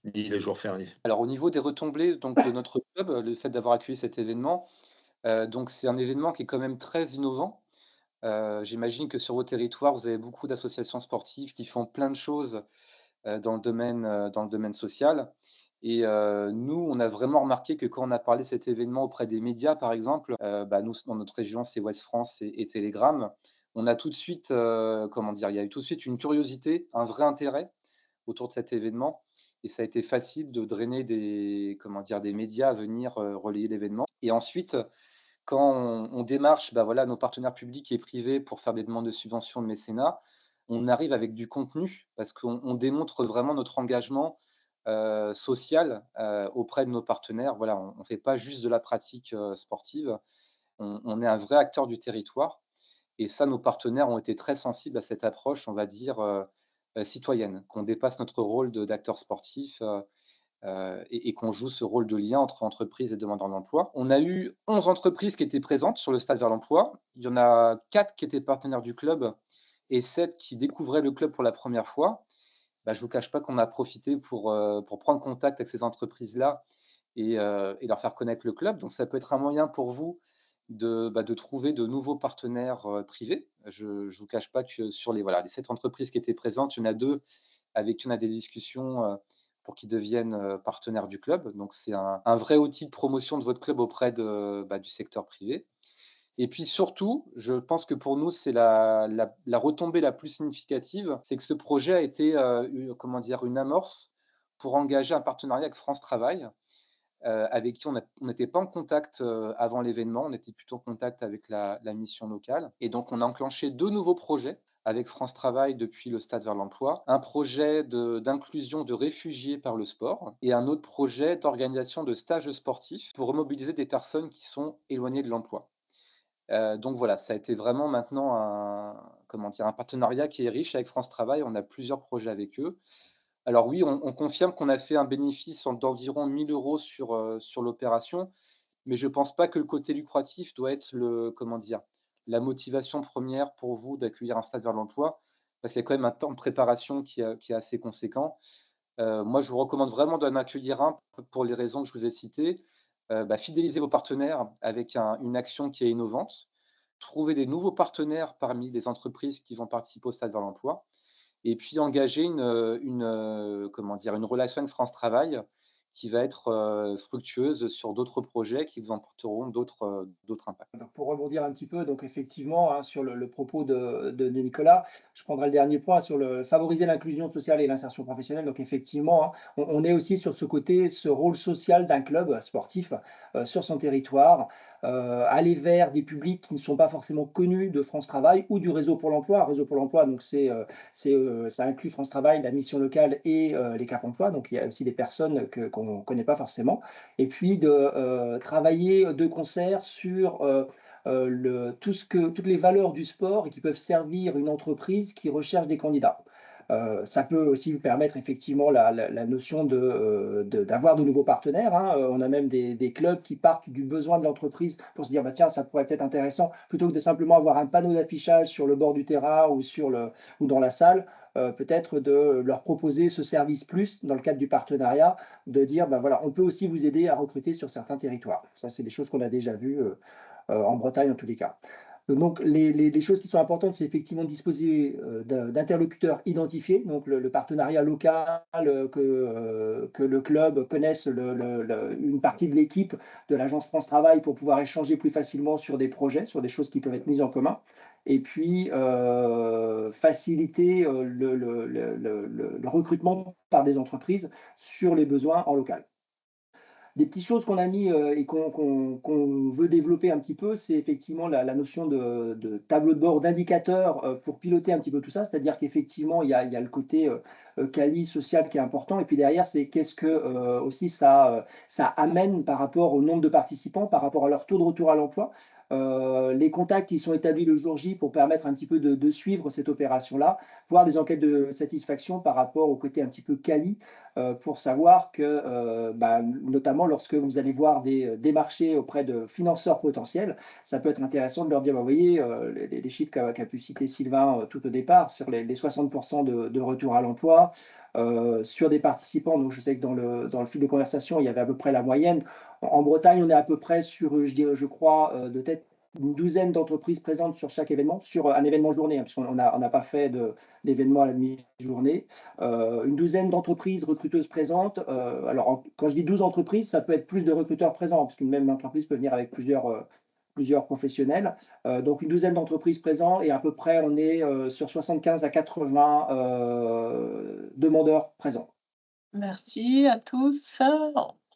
ni les jours fériés. Alors au niveau des retombées donc, de notre club, le fait d'avoir accueilli cet événement, donc c'est un événement qui est quand même très innovant. J'imagine que sur vos territoires, vous avez beaucoup d'associations sportives qui font plein de choses dans le domaine social. Et nous, on a vraiment remarqué que quand on a parlé de cet événement auprès des médias, par exemple, nous, dans notre région, c'est Ouest France et Télégramme, on a tout de suite, comment dire, il y a eu tout de suite une curiosité, un vrai intérêt autour de cet événement. Et ça a été facile de drainer des médias à venir relayer l'événement. Et ensuite, quand on démarche nos partenaires publics et privés pour faire des demandes de subventions de mécénat, on arrive avec du contenu parce qu'on démontre vraiment notre engagement social auprès de nos partenaires. Voilà, on ne fait pas juste de la pratique sportive, on est un vrai acteur du territoire. Et ça, nos partenaires ont été très sensibles à cette approche, on va dire, citoyenne, qu'on dépasse notre rôle d'acteur sportif et qu'on joue ce rôle de lien entre entreprises et demandeurs d'emploi. On a eu 11 entreprises qui étaient présentes sur le Stade vers l'emploi. Il y en a 4 qui étaient partenaires du club et 7 qui découvraient le club pour la première fois. Je ne vous cache pas qu'on a profité pour prendre contact avec ces entreprises-là et leur faire connaître le club. Donc, ça peut être un moyen pour vous de trouver de nouveaux partenaires privés. Je ne vous cache pas que sur les 7 entreprises qui étaient présentes, il y en a 2 avec qui on a des discussions pour qu'ils deviennent partenaires du club. Donc, c'est un vrai outil de promotion de votre club auprès du secteur privé. Et puis surtout, je pense que pour nous, c'est la retombée la plus significative, c'est que ce projet a été une amorce pour engager un partenariat avec France Travail, avec qui on n'était pas en contact avant l'événement, on était plutôt en contact avec la mission locale. Et donc, on a enclenché 2 nouveaux projets avec France Travail depuis le Stade vers l'emploi, un projet d'inclusion de réfugiés par le sport et un autre projet d'organisation de stages sportifs pour remobiliser des personnes qui sont éloignées de l'emploi. Donc voilà, ça a été vraiment maintenant un partenariat qui est riche avec France Travail. On a plusieurs projets avec eux. Alors oui, on confirme qu'on a fait un bénéfice d'environ 1 000 € sur l'opération, mais je ne pense pas que le côté lucratif doit être la motivation première pour vous d'accueillir un stade vers l'emploi, parce qu'il y a quand même un temps de préparation qui est assez conséquent. Moi, je vous recommande vraiment d'en accueillir un pour les raisons que je vous ai citées. Fidéliser vos partenaires avec une action qui est innovante, trouver des nouveaux partenaires parmi les entreprises qui vont participer au Stade vers l'emploi, et puis engager une relation avec France Travail qui va être fructueuse sur d'autres projets qui vous apporteront d'autres impacts. Donc pour rebondir un petit peu, donc effectivement, hein, sur le propos de Nicolas, je prendrai le dernier point sur favoriser l'inclusion sociale et l'insertion professionnelle. Donc effectivement, hein, on est aussi sur ce rôle social d'un club sportif sur son territoire, aller vers des publics qui ne sont pas forcément connus de France Travail ou du Réseau pour l'emploi. Réseau pour l'emploi, donc ça inclut France Travail, la mission locale et les Cap Emploi. Donc il y a aussi des personnes qu'on ne connaît pas forcément. Et puis de travailler de concert sur toutes les valeurs du sport et qui peuvent servir une entreprise qui recherche des candidats. Ça peut aussi vous permettre effectivement la notion d'avoir de nouveaux partenaires, hein. On a même des clubs qui partent du besoin de l'entreprise pour se dire tiens, ça pourrait être intéressant, plutôt que de simplement avoir un panneau d'affichage sur le bord du terrain ou dans la salle. Peut-être de leur proposer ce service plus dans le cadre du partenariat, de dire on peut aussi vous aider à recruter sur certains territoires. Ça, c'est des choses qu'on a déjà vues en Bretagne en tous les cas. Donc les choses qui sont importantes, c'est effectivement disposer d'interlocuteurs identifiés, donc le partenariat local, que le club connaisse une partie de l'équipe de l'agence France Travail pour pouvoir échanger plus facilement sur des projets, sur des choses qui peuvent être mises en commun. Et puis faciliter le recrutement par des entreprises sur les besoins en local. Des petites choses qu'on a mis et qu'on veut développer un petit peu, c'est effectivement la notion de tableau de bord, d'indicateur pour piloter un petit peu tout ça. C'est-à-dire qu'effectivement, il y a le côté quali social qui est important. Et puis derrière, c'est qu'est-ce que aussi ça amène par rapport au nombre de participants, par rapport à leur taux de retour à l'emploi. Les contacts qui sont établis le jour J pour permettre un petit peu de suivre cette opération-là, voire des enquêtes de satisfaction par rapport au côté un petit peu quali, pour savoir que, notamment lorsque vous allez voir des marchés auprès de financeurs potentiels, ça peut être intéressant de leur dire, vous voyez, les chiffres qu'a pu citer Sylvain tout au départ, sur les 60% de retour à l'emploi, sur des participants, donc je sais que dans le fil de conversation, il y avait à peu près la moyenne. En Bretagne, on est à peu près sur, je crois, de tête une douzaine d'entreprises présentes sur chaque événement, sur un événement journée, hein, puisqu'on n'a pas fait d'événement à la demi-journée. Une douzaine d'entreprises recruteuses présentes. Alors, quand je dis 12 entreprises, ça peut être plus de recruteurs présents, parce qu'une même entreprise peut venir avec plusieurs professionnels. Donc, une douzaine d'entreprises présentes et à peu près, on est sur 75 à 80 demandeurs présents. Merci à tous.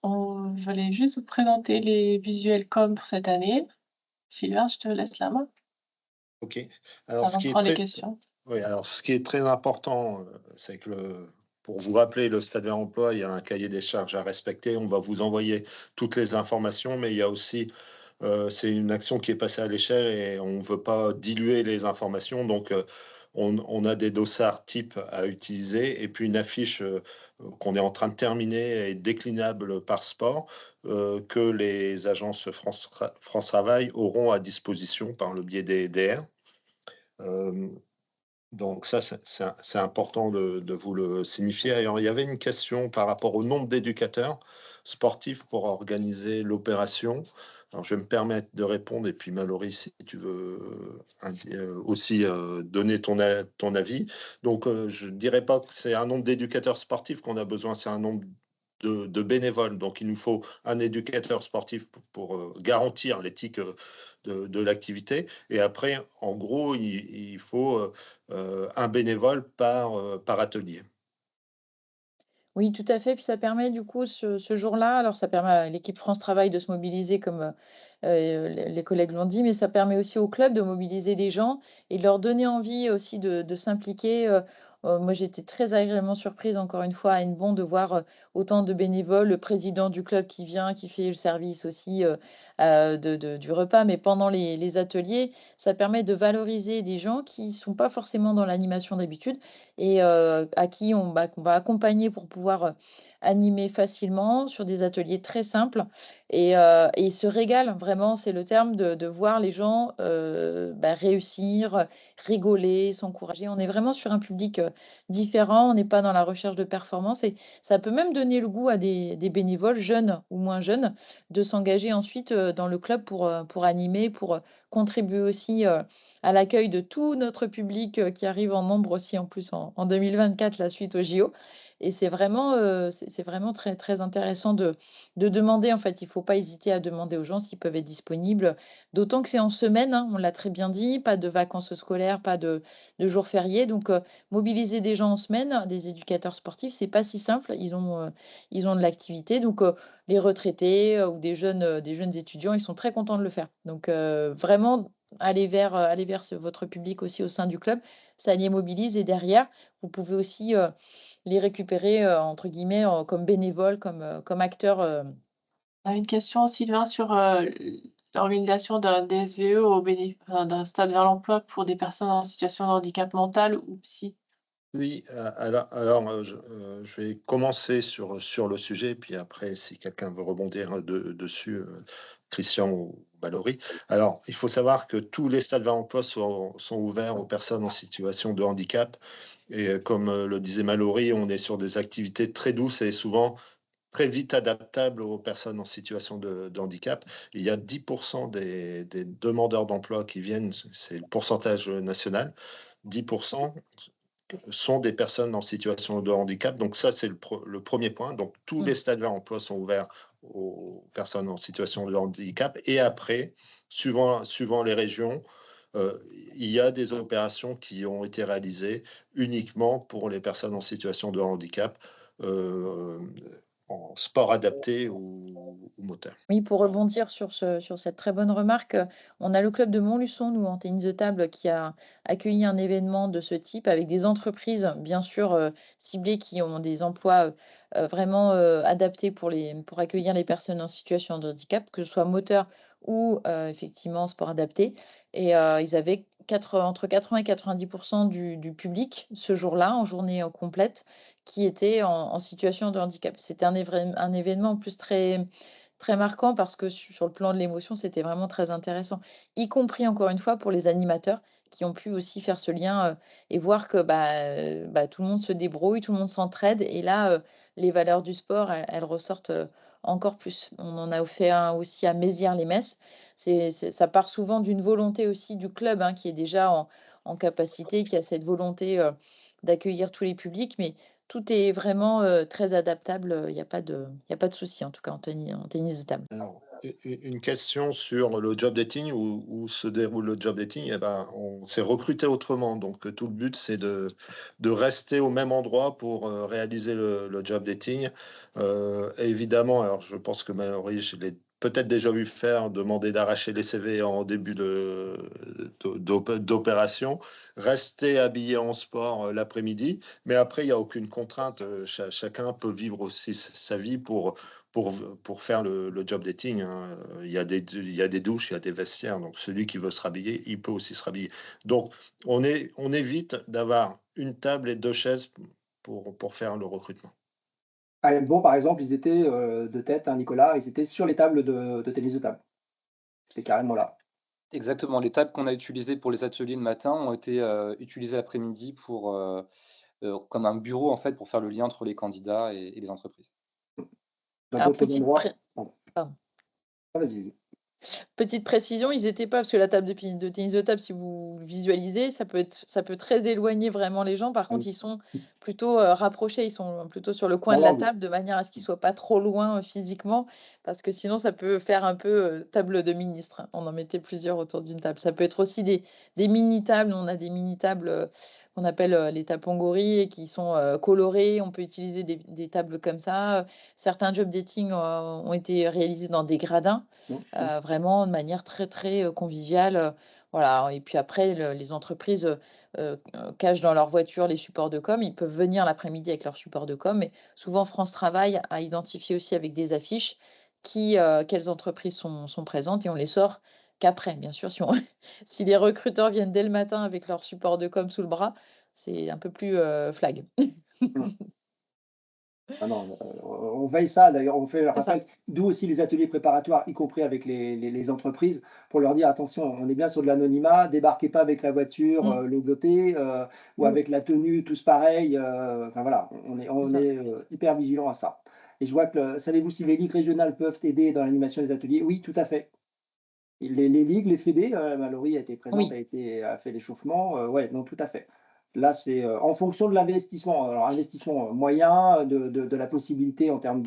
On voulait juste vous présenter les visuels com pour cette année. Sylvain, je te laisse la main OK. Alors, avant de prendre les questions. Oui, alors ce qui est très important, c'est que pour vous rappeler, le Stade Vert Emploi, il y a un cahier des charges à respecter. On va vous envoyer toutes les informations, mais il y a aussi, c'est une action qui est passée à l'échelle et on ne veut pas diluer les informations. Donc, on a des dossards types à utiliser et puis une affiche qu'on est en train de terminer et déclinable par sport que les agences France Travail auront à disposition par le biais des DR. Donc ça, c'est important de vous le signifier. Alors, il y avait une question par rapport au nombre d'éducateurs sportifs pour organiser l'opération. Alors, je vais me permettre de répondre et puis Mallory, si tu veux aussi donner ton avis. Donc, je ne dirais pas que c'est un nombre d'éducateurs sportifs qu'on a besoin, c'est un nombre de bénévoles. Donc, il nous faut un éducateur sportif pour garantir l'éthique de l'activité. Et après, en gros, il faut un bénévole par atelier. Oui, tout à fait. Puis ça permet du coup ce jour-là, alors ça permet à l'équipe France Travail de se mobiliser comme les collègues l'ont dit, mais ça permet aussi au club de mobiliser des gens et de leur donner envie aussi de s'impliquer. Moi, j'étais très agréablement surprise, encore une fois, à Hennebont, de voir autant de bénévoles, le président du club qui vient, qui fait le service aussi du repas, mais pendant les ateliers, ça permet de valoriser des gens qui ne sont pas forcément dans l'animation d'habitude et à qui qu'on va accompagner pour pouvoir animer facilement sur des ateliers très simples. Et ils se régalent vraiment, c'est le terme, de voir les gens réussir, rigoler, s'encourager. On est vraiment sur un public différent, on n'est pas dans la recherche de performance et ça peut même donner le goût à des bénévoles, jeunes ou moins jeunes, de s'engager ensuite dans le club pour animer, pour contribuer aussi à l'accueil de tout notre public qui arrive en nombre aussi en plus en 2024, la suite au JO. Et c'est vraiment très, très intéressant de demander. En fait, il ne faut pas hésiter à demander aux gens s'ils peuvent être disponibles. D'autant que c'est en semaine, hein, on l'a très bien dit, pas de vacances scolaires, pas de jours fériés. Donc, mobiliser des gens en semaine, des éducateurs sportifs, c'est pas si simple. Ils ont de l'activité. Donc, les retraités ou des jeunes étudiants, ils sont très contents de le faire. Donc, vraiment, aller vers votre public aussi au sein du club, ça les mobilise. Et derrière, vous pouvez aussi les récupérer, entre guillemets, comme bénévoles, comme acteurs. On a une question, Sylvain, sur l'organisation d'un DSVE d'un stade vers l'emploi pour des personnes en situation de handicap mental ou psy. Oui, alors je vais commencer sur le sujet, puis après, si quelqu'un veut rebondir dessus, Christian ou Mallory. Alors, il faut savoir que tous les stades vers l'emploi sont ouverts aux personnes en situation de handicap. Et comme le disait Mallory, on est sur des activités très douces et souvent très vite adaptables aux personnes en situation de handicap. Il y a 10% des demandeurs d'emploi qui viennent, c'est le pourcentage national, 10% sont des personnes en situation de handicap. Donc ça, c'est le premier point. Donc tous les stades vers emploi sont ouverts aux personnes en situation de handicap. Et après, suivant les régions, il y a des opérations qui ont été réalisées uniquement pour les personnes en situation de handicap, en sport adapté ou moteur. Oui, pour rebondir sur cette très bonne remarque, on a le club de Montluçon, nous, en tennis de table, qui a accueilli un événement de ce type avec des entreprises, bien sûr, ciblées, qui ont des emplois vraiment adaptés pour accueillir les personnes en situation de handicap, que ce soit moteur ou effectivement sport adapté. Et ils avaient entre 80 et 90% du public ce jour-là, en journée complète, qui était en situation de handicap. C'était un événement en plus très, très marquant parce que sur le plan de l'émotion, c'était vraiment très intéressant, y compris encore une fois pour les animateurs qui ont pu aussi faire ce lien et voir que tout le monde se débrouille, tout le monde s'entraide. Et là, les valeurs du sport, elles ressortent encore plus. On en a fait un aussi à Mézières-les-Messes. Ça part souvent d'une volonté aussi du club, hein, qui est déjà en capacité, qui a cette volonté d'accueillir tous les publics, mais tout est vraiment très adaptable. Il n'y a pas de souci, en tout cas en tennis de table. Alors, une question sur le job dating, où se déroule le job dating. Eh ben, on s'est recruté autrement. Donc, tout le but, c'est de rester au même endroit pour réaliser le job dating. Évidemment, alors je pense que Mallory, je l'ai peut-être déjà vu faire, demander d'arracher les CV en début d'opération, rester habillé en sport l'après-midi, mais après, il n'y a aucune contrainte. Chacun peut vivre aussi sa vie pour faire le job dating, hein. Il y a des douches, il y a des vestiaires, donc celui qui veut se rhabiller, il peut aussi se rhabiller. Donc, on évite d'avoir une table et 2 chaises pour faire le recrutement. À Elbon, par exemple, ils étaient de tête, hein, Nicolas, ils étaient sur les tables de tennis de table. C'était carrément là. Exactement, les tables qu'on a utilisées pour les ateliers le matin ont été utilisées l'après-midi comme un bureau en fait pour faire le lien entre les candidats et les entreprises. Dans Alors, d'autres endroits. Pardon. Pardon. Ah, vas-y. Petite précision, ils n'étaient pas, parce que la table de tennis de table, si vous visualisez, ça peut très éloigner vraiment les gens. Par contre, ils sont plutôt rapprochés, ils sont plutôt sur le coin de la table, de manière à ce qu'ils ne soient pas trop loin physiquement, parce que sinon, ça peut faire un peu table de ministre. On en mettait plusieurs autour d'une table. Ça peut être aussi des mini-tables. On a des mini-tables qu'on appelle les tapongori, et qui sont colorées. On peut utiliser des tables comme ça. Certains job dating ont été réalisés dans des gradins. Vraiment de manière très, très conviviale. Voilà. Et puis après, les entreprises cachent dans leur voiture les supports de com. Ils peuvent venir l'après-midi avec leurs supports de com. Mais souvent, France Travail a identifié aussi avec des affiches quelles entreprises sont présentes, et on les sort qu'après. Bien sûr, si les recruteurs viennent dès le matin avec leur support de com sous le bras, c'est un peu plus flag. Ah non, on veille ça. D'ailleurs, on fait le C'est ça. rappel, d'où aussi les ateliers préparatoires, y compris avec les entreprises, pour leur dire attention, on est bien sur de l'anonymat, débarquez pas avec la voiture logotée ou avec la tenue tous pareils. Enfin voilà, on est hyper vigilant à ça. Et je vois que, savez-vous si les ligues régionales peuvent aider dans l'animation des ateliers? Oui, tout à fait. Les ligues, les fédés, Mallory a été présente, a fait l'échauffement. Ouais, non, tout à fait. Là, c'est en fonction de l'investissement. Alors, investissement moyen, de la possibilité en termes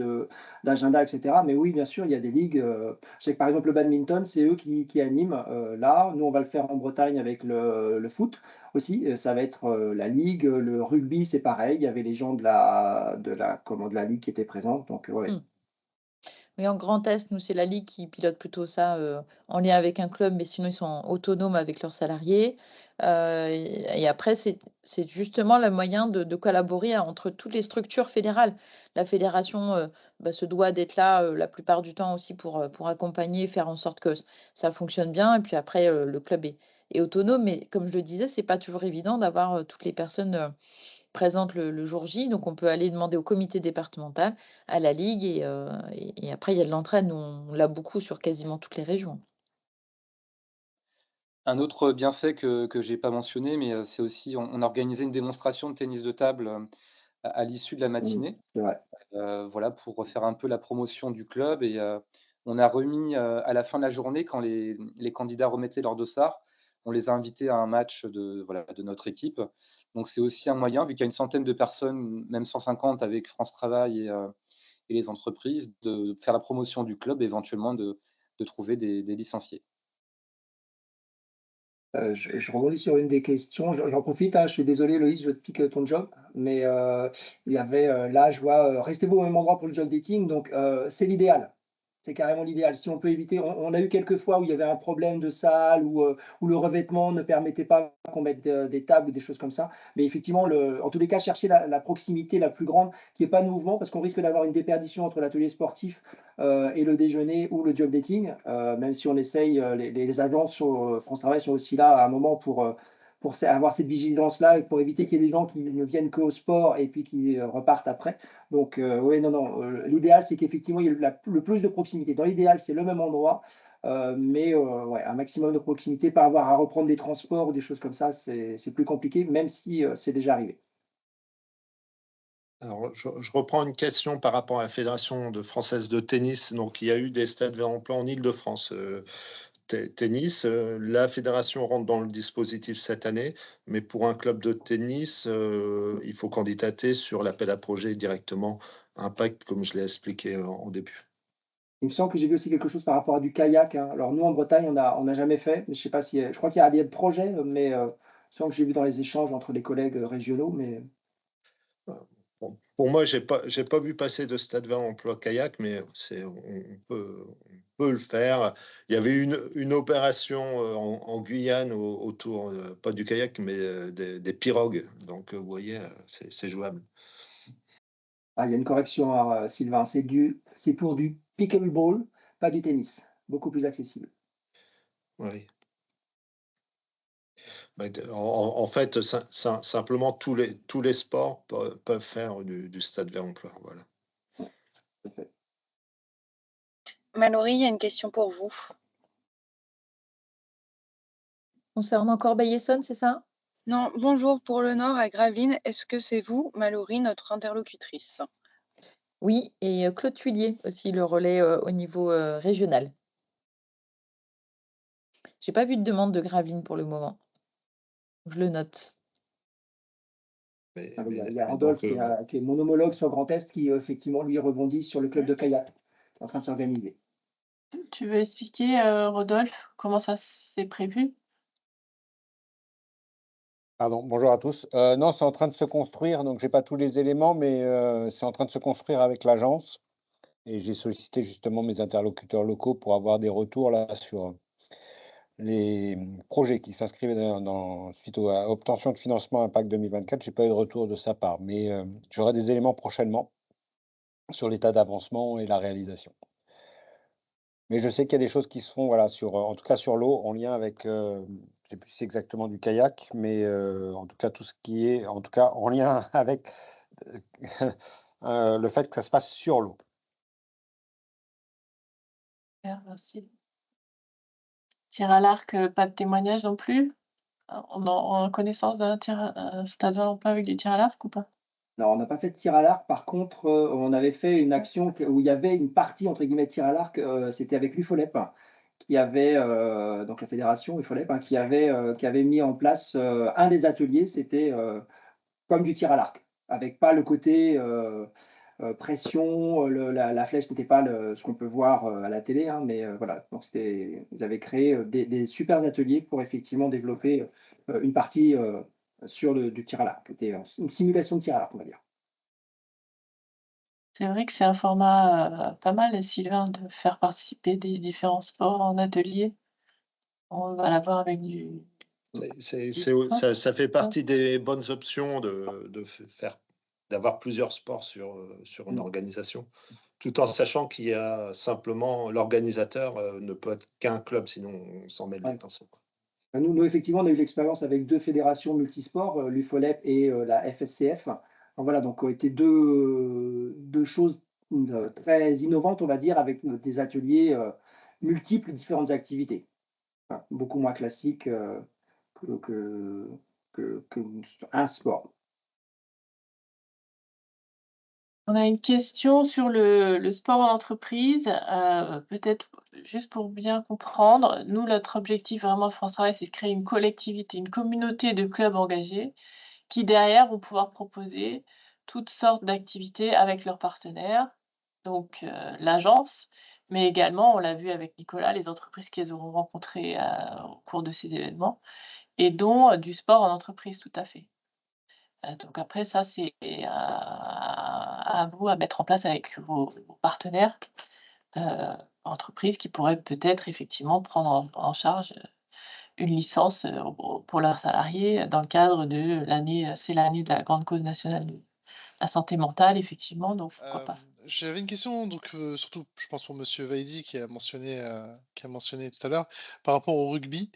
d'agenda, etc. Mais oui, bien sûr, il y a des ligues. Je sais que par exemple, le badminton, c'est eux qui animent là. Nous, on va le faire en Bretagne avec le foot aussi. Ça va être la ligue. Le rugby, c'est pareil. Il y avait les gens de la ligue qui étaient présents. Donc, ouais. Oui, en Grand Est, nous, c'est la Ligue qui pilote plutôt ça en lien avec un club, mais sinon, ils sont autonomes avec leurs salariés. Et après, c'est justement le moyen de collaborer entre toutes les structures fédérales. La fédération se doit d'être là la plupart du temps aussi pour accompagner, faire en sorte que ça fonctionne bien. Et puis après, le club est autonome. Mais comme je le disais, c'est pas toujours évident d'avoir toutes les personnes présente le jour J. Donc, on peut aller demander au comité départemental, à la Ligue, et après, il y a de l'entraide. Nous, on l'a beaucoup sur quasiment toutes les régions. Un autre bienfait que j'ai pas mentionné, mais c'est aussi on a organisé une démonstration de tennis de table à l'issue de la matinée. C'est vrai. Voilà, pour refaire un peu la promotion du club, et on a remis à la fin de la journée, quand les candidats remettaient leur dossard, on les a invités à un match de notre équipe. Donc c'est aussi un moyen, vu qu'il y a une centaine de personnes, même 150 avec France Travail et les entreprises, de faire la promotion du club et éventuellement de trouver des licenciés. Je rebondis sur une des questions. J'en profite, hein, je suis désolé, Loïs, je te pique ton job, mais il y avait là, je vois, restez-vous au même endroit pour le job dating, donc c'est l'idéal. C'est carrément l'idéal. Si on peut éviter, on a eu quelques fois où il y avait un problème de salle, où le revêtement ne permettait pas qu'on mette des tables ou des choses comme ça. Mais effectivement, en tous les cas, chercher la proximité la plus grande, qui n'est pas de mouvement, parce qu'on risque d'avoir une déperdition entre l'atelier sportif et le déjeuner ou le job dating, même si on essaye, les agences sur France Travail sont aussi là à un moment pour avoir cette vigilance-là, et pour éviter qu'il y ait des gens qui ne viennent qu'au sport et puis qui repartent après. Donc, oui, non. L'idéal, c'est qu'effectivement, il y ait le plus de proximité. Dans l'idéal, c'est le même endroit, mais ouais, un maximum de proximité, pas avoir à reprendre des transports ou des choses comme ça, c'est plus compliqué, même si c'est déjà arrivé. Alors, je reprends une question par rapport à la Fédération française de tennis. Donc, il y a eu des stades vers l'emploi en Île-de-France. Tennis, la fédération rentre dans le dispositif cette année, mais pour un club de tennis, il faut candidater sur l'appel à projet directement Impact, comme je l'ai expliqué en début. Il me semble que j'ai vu aussi quelque chose par rapport à du kayak, hein. Alors nous, en Bretagne, on n'a jamais fait, mais je sais pas si, je crois qu'il y a des projets, mais il me semble que j'ai vu dans les échanges entre les collègues régionaux, mais Bon, pour moi, j'ai pas vu passer de stade vers emploi kayak, mais on peut le faire. Il y avait une opération en Guyane autour, pas du kayak, mais des pirogues. Donc, vous voyez, c'est jouable. il y a une correction, hein, Sylvain, c'est pour du pickleball, pas du tennis, beaucoup plus accessible. Oui. En fait, simplement, tous les sports peuvent faire du stade vers emploi. Voilà. Tout à fait. Mallory, il y a une question pour vous. Concernant Corbeil-Essonnes, c'est ça? Non, bonjour, pour le Nord à Gravelines, est-ce que c'est vous, Mallory, notre interlocutrice? Oui, et Claude Tuillier aussi, le relais au niveau régional. J'ai pas vu de demande de Gravelines pour le moment. Je le note. Mais Il y a donc, Rodolphe qui est mon homologue sur Grand Est qui effectivement lui rebondit sur le club de kayak qui est en train de s'organiser. Tu veux expliquer, Rodolphe, comment ça s'est prévu? Pardon, bonjour à tous. Non, c'est en train de se construire, donc j'ai pas tous les éléments, mais c'est en train de se construire avec l'agence. Et j'ai sollicité justement mes interlocuteurs locaux pour avoir des retours là sur les projets qui s'inscrivaient suite à obtention de financement Impact 2024. J'ai pas eu de retour de sa part, mais j'aurai des éléments prochainement sur l'état d'avancement et la réalisation. Mais je sais qu'il y a des choses qui se font, voilà, en tout cas sur l'eau, en lien avec, je sais plus si c'est exactement du kayak, mais en tout cas tout ce qui est, en tout cas en lien avec le fait que ça se passe sur l'eau. Super, merci. Tir à l'arc, pas de témoignage non plus? On a connaissance d'un stade vers l'emploi avec du tir à l'arc ou pas? Non, on n'a pas fait de tir à l'arc. Par contre, on avait fait une action où il y avait une partie entre guillemets tir à l'arc. C'était avec l'UFOLEP, qui avait donc la fédération UFOLEP, qui avait mis en place un des ateliers. C'était comme du tir à l'arc, avec pas le côté pression. La flèche n'était pas ce qu'on peut voir à la télé, hein, mais voilà. Donc ils avaient créé des super ateliers pour effectivement développer une partie sur du tir à l'arc. C'était une simulation de tir à l'arc, on va dire. C'est vrai que c'est un format, pas mal, Sylvain, de faire participer des différents sports en atelier. On va l'avoir avec du Ça fait partie des bonnes options d'avoir plusieurs sports sur une organisation, tout en sachant qu'il y a simplement l'organisateur ne peut être qu'un club, sinon on s'en mêle les pinceaux. Nous, effectivement, on a eu l'expérience avec deux fédérations multisports, l'UFOLEP et la FSCF. Voilà, donc ont été deux choses très innovantes, on va dire, avec des ateliers multiples, différentes activités. Enfin, beaucoup moins classiques qu'un sport. On a une question sur le sport en entreprise, peut-être juste pour bien comprendre. Nous, notre objectif vraiment de France Travail, c'est de créer une collectivité, une communauté de clubs engagés qui derrière vont pouvoir proposer toutes sortes d'activités avec leurs partenaires, donc l'agence, mais également, on l'a vu avec Nicolas, les entreprises qu'elles auront rencontrées au cours de ces événements et dont du sport en entreprise, tout à fait. Donc après ça, c'est à vous à mettre en place avec vos partenaires, entreprises qui pourraient peut-être effectivement prendre en charge, une licence, pour leurs salariés dans le cadre de l'année, c'est l'année de la grande cause nationale de la santé mentale effectivement, donc pourquoi pas. J'avais une question, donc surtout, je pense pour Monsieur Vaidi qui a mentionné tout à l'heure, par rapport au rugby,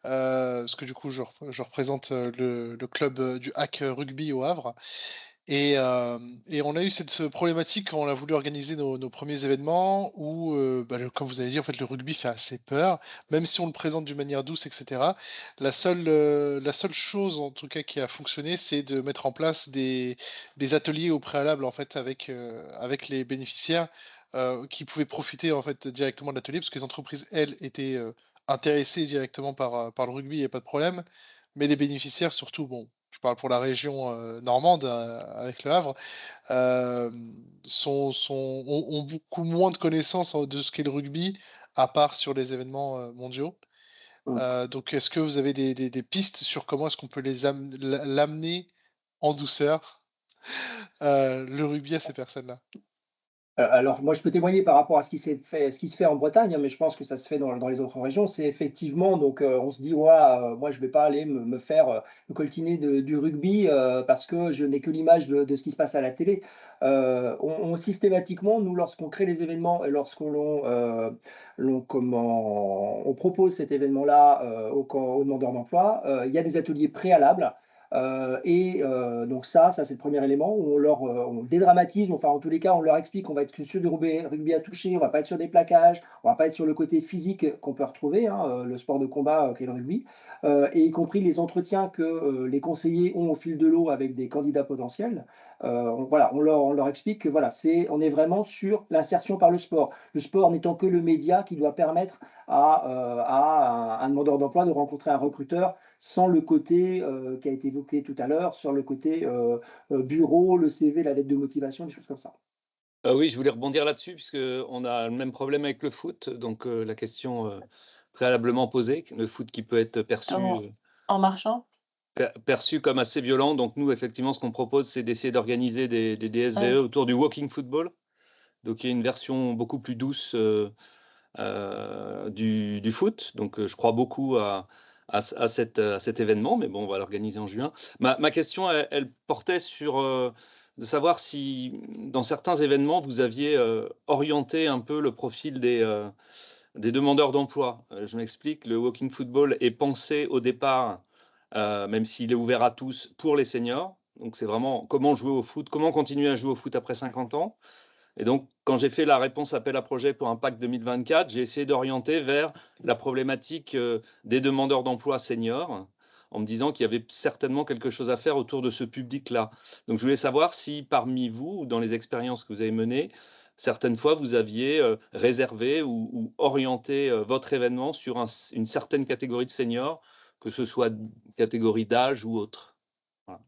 parce que du coup, je représente le club du Hack Rugby au Havre. Et on a eu cette problématique quand on a voulu organiser nos premiers événements où, comme vous avez dit, en fait, le rugby fait assez peur, même si on le présente d'une manière douce, etc. La seule chose, en tout cas, qui a fonctionné, c'est de mettre en place des ateliers au préalable, en fait, avec les bénéficiaires qui pouvaient profiter, en fait, directement de l'atelier, parce que les entreprises, elles, étaient intéressées directement par le rugby, il n'y a pas de problème. Mais les bénéficiaires, surtout, bon, je parle pour la région normande avec Le Havre, euh, ont beaucoup moins de connaissances de ce qu'est le rugby, à part sur les événements mondiaux. Donc, est-ce que vous avez des pistes sur comment est-ce qu'on peut l'amener en douceur, le rugby à ces personnes-là? Alors, moi, je peux témoigner par rapport à ce qui se fait en Bretagne, hein, mais je pense que ça se fait dans les autres régions. C'est effectivement, donc, on se dit, ouais, moi, je vais pas aller me faire me coltiner du rugby parce que je n'ai que l'image de ce qui se passe à la télé. Systématiquement, nous, lorsqu'on crée les événements et on propose cet événement-là aux demandeurs d'emploi, il y a des ateliers préalables. Donc ça c'est le premier élément où on dédramatise, enfin en tous les cas on leur explique qu'on va être que sur du rugby à toucher, on va pas être sur des plaquages, on va pas être sur le côté physique qu'on peut retrouver, hein, le sport de combat qu'est le rugby, et y compris les entretiens que les conseillers ont au fil de l'eau avec des candidats potentiels. On leur explique que voilà, on est vraiment sur l'insertion par le sport. Le sport n'étant que le média qui doit permettre à un demandeur d'emploi de rencontrer un recruteur sans le côté qui a été évoqué tout à l'heure, sur le côté bureau, le CV, la lettre de motivation, des choses comme ça. Oui, je voulais rebondir là-dessus, puisqu'on a le même problème avec le foot. Donc, la question préalablement posée, le foot qui peut être En marchant. perçu comme assez violent. Donc, nous, effectivement, ce qu'on propose, c'est d'essayer d'organiser des DSVE autour du walking football. Donc, il y a une version beaucoup plus douce du foot. Donc, je crois beaucoup à cet événement, mais bon, on va l'organiser en juin. Ma question, elle portait sur de savoir si, dans certains événements, vous aviez orienté un peu le profil des demandeurs d'emploi. Je m'explique, le walking football est pensé au départ, même s'il est ouvert à tous, pour les seniors. Donc, c'est vraiment comment jouer au foot, comment continuer à jouer au foot après 50 ans. Et donc, quand j'ai fait la réponse appel à projet pour Impact 2024, j'ai essayé d'orienter vers la problématique des demandeurs d'emploi seniors, en me disant qu'il y avait certainement quelque chose à faire autour de ce public-là. Donc, je voulais savoir si parmi vous, ou dans les expériences que vous avez menées, certaines fois, vous aviez réservé ou orienté votre événement sur une certaine catégorie de seniors, que ce soit catégorie d'âge ou autre. Voilà.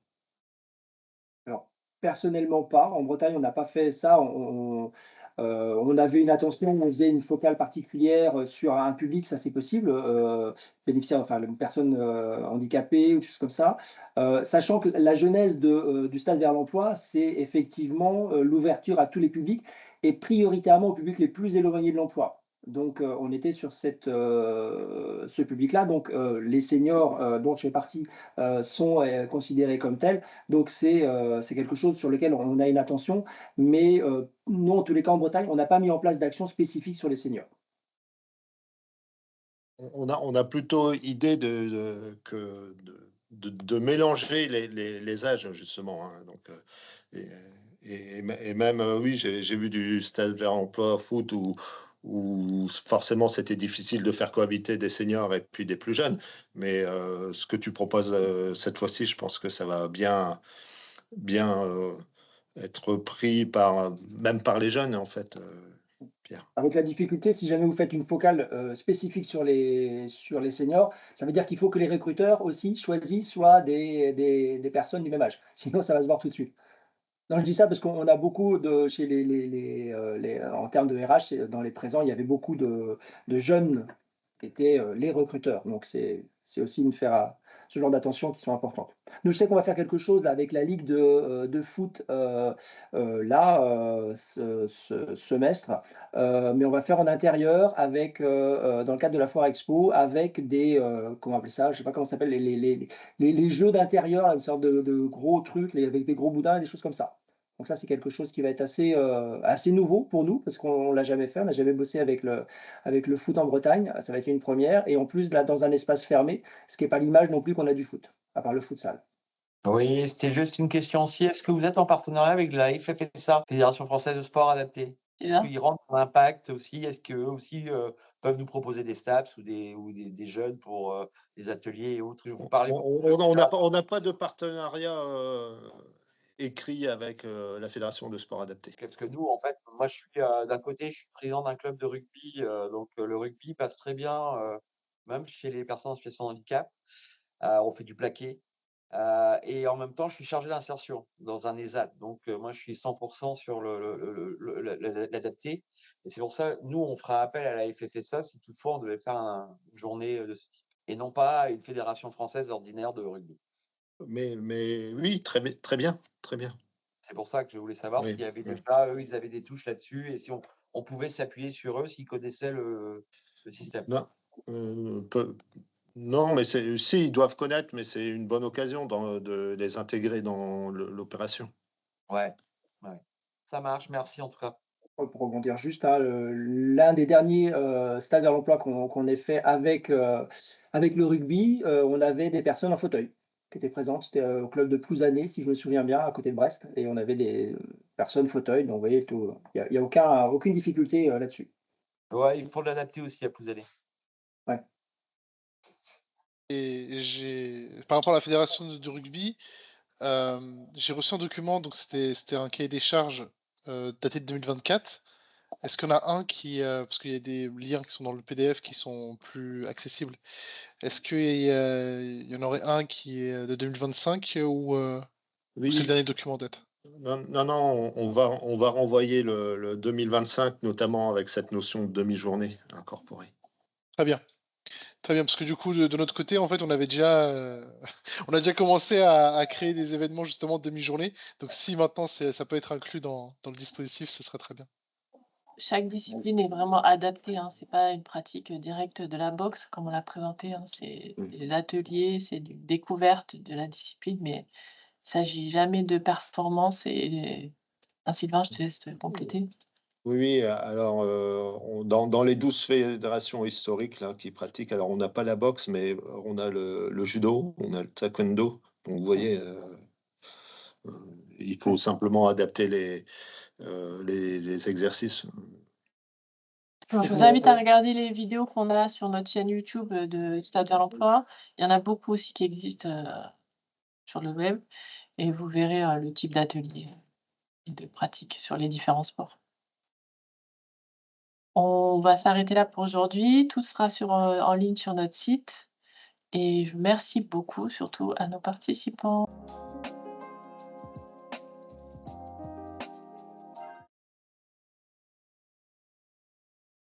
Alors, personnellement pas. En Bretagne, on n'a pas fait ça. On avait une attention, on faisait une focale particulière sur un public, ça c'est possible, bénéficiaire, enfin une personne handicapée ou des choses comme ça. Sachant que la genèse du Stade vers l'emploi, c'est effectivement l'ouverture à tous les publics et prioritairement aux publics les plus éloignés de l'emploi. Donc, on était sur ce public-là. Donc, les seniors dont je fais partie sont considérés comme tels. Donc, c'est quelque chose sur lequel on a une attention. Mais nous, en tous les cas, en Bretagne, on n'a pas mis en place d'action spécifique sur les seniors. On a plutôt idée de mélanger les âges, justement. Hein, donc, et même, oui, j'ai vu du Stade vers l'emploi foot où forcément c'était difficile de faire cohabiter des seniors et puis des plus jeunes. Mais ce que tu proposes cette fois-ci, je pense que ça va bien être pris même par les jeunes, en fait. Pierre. Avec la difficulté, si jamais vous faites une focale spécifique sur les seniors, ça veut dire qu'il faut que les recruteurs aussi choisissent soit des personnes du même âge. Sinon, ça va se voir tout de suite. Non, je dis ça parce qu'on a beaucoup chez en termes de RH, dans les présents, il y avait beaucoup de jeunes qui étaient les recruteurs. Donc, c'est aussi faire ce genre d'attention qui sont importantes. Nous, je sais qu'on va faire quelque chose là, avec la Ligue de foot ce semestre, mais on va faire en intérieur avec, dans le cadre de la Foire Expo, avec des, comment appeler ça, je ne sais pas comment ça s'appelle, les jeux d'intérieur, une sorte de gros trucs avec des gros boudins, des choses comme ça. Donc ça, c'est quelque chose qui va être assez nouveau pour nous, parce qu'on ne l'a jamais fait, on n'a jamais bossé avec le foot en Bretagne, ça va être une première, et en plus, là, dans un espace fermé, ce qui n'est pas l'image non plus qu'on a du foot, à part le futsal. Oui, c'était juste une question aussi. Est-ce que vous êtes en partenariat avec la FFSA, Fédération française de sport adapté? C'est Est-ce bien. qu'ils rentrent dans l'impact aussi? Est-ce qu'eux aussi peuvent nous proposer des STAPS ou des jeunes pour des ateliers et autres? Vous parlez beaucoup de On n'a pas de partenariat écrit avec la Fédération de sport adapté. parce que nous, en fait, moi, je suis d'un côté, je suis président d'un club de rugby, donc le rugby passe très bien, même chez les personnes en situation de handicap. On fait du plaqué. Et en même temps, je suis chargé d'insertion dans un ESAT. Donc, moi, je suis 100% sur l'adapté. Et c'est pour ça, nous, on fera appel à la FFSA si toutefois on devait faire une journée de ce type. Et non pas à une fédération française ordinaire de rugby. Mais oui, très bien, très bien, très bien. C'est pour ça que je voulais savoir Oui, s'il y avait oui. déjà, eux, ils avaient des touches là-dessus et si on pouvait s'appuyer sur eux s'ils connaissaient le système. Non, non, mais si, ils doivent connaître, mais c'est une bonne occasion de les intégrer dans l'opération. Ouais. Ça marche, merci en tout cas. Pour rebondir juste, hein, l'un des derniers stades vers l'emploi qu'on ait fait avec le rugby, on avait des personnes en fauteuil qui étaient présentes. C'était au club de Plouzané, si je me souviens bien, à côté de Brest. Et on avait des personnes fauteuil. Donc, vous voyez, il n'y a aucune difficulté là-dessus. Ouais, il faut l'adapter aussi à Plouzané. Ouais. Et par rapport à la fédération du rugby, j'ai reçu un document, donc c'était un cahier des charges daté de 2024. Est-ce qu'il y en a un parce qu'il y a des liens qui sont dans le PDF qui sont plus accessibles, est-ce qu'il y en aurait un qui est de 2025 ou c'est le Oui, dernier document en date? non, on va renvoyer le 2025, notamment avec cette notion de demi-journée incorporée. Très bien. Très bien, parce que du coup, de notre côté, en fait, on a déjà commencé à créer des événements justement de demi-journée. Donc si maintenant ça peut être inclus dans le dispositif, ce serait très bien. Chaque discipline est vraiment adaptée, hein. C'est pas une pratique directe de la boxe comme on l'a présenté, hein. C'est des ateliers, c'est une découverte de la discipline, mais il s'agit jamais de performance et Sylvain, je te laisse compléter. Oui, alors dans les 12 fédérations historiques là, qui pratiquent, alors on n'a pas la boxe, mais on a le judo, on a le taekwondo. Donc vous voyez, il faut simplement adapter les exercices. Je vous invite à regarder les vidéos qu'on a sur notre chaîne YouTube de Stade vers l'emploi. Il y en a beaucoup aussi qui existent sur le web et vous verrez le type d'atelier et de pratique sur les différents sports. On va s'arrêter là pour aujourd'hui. Tout sera en ligne sur notre site et je remercie beaucoup surtout à nos participants.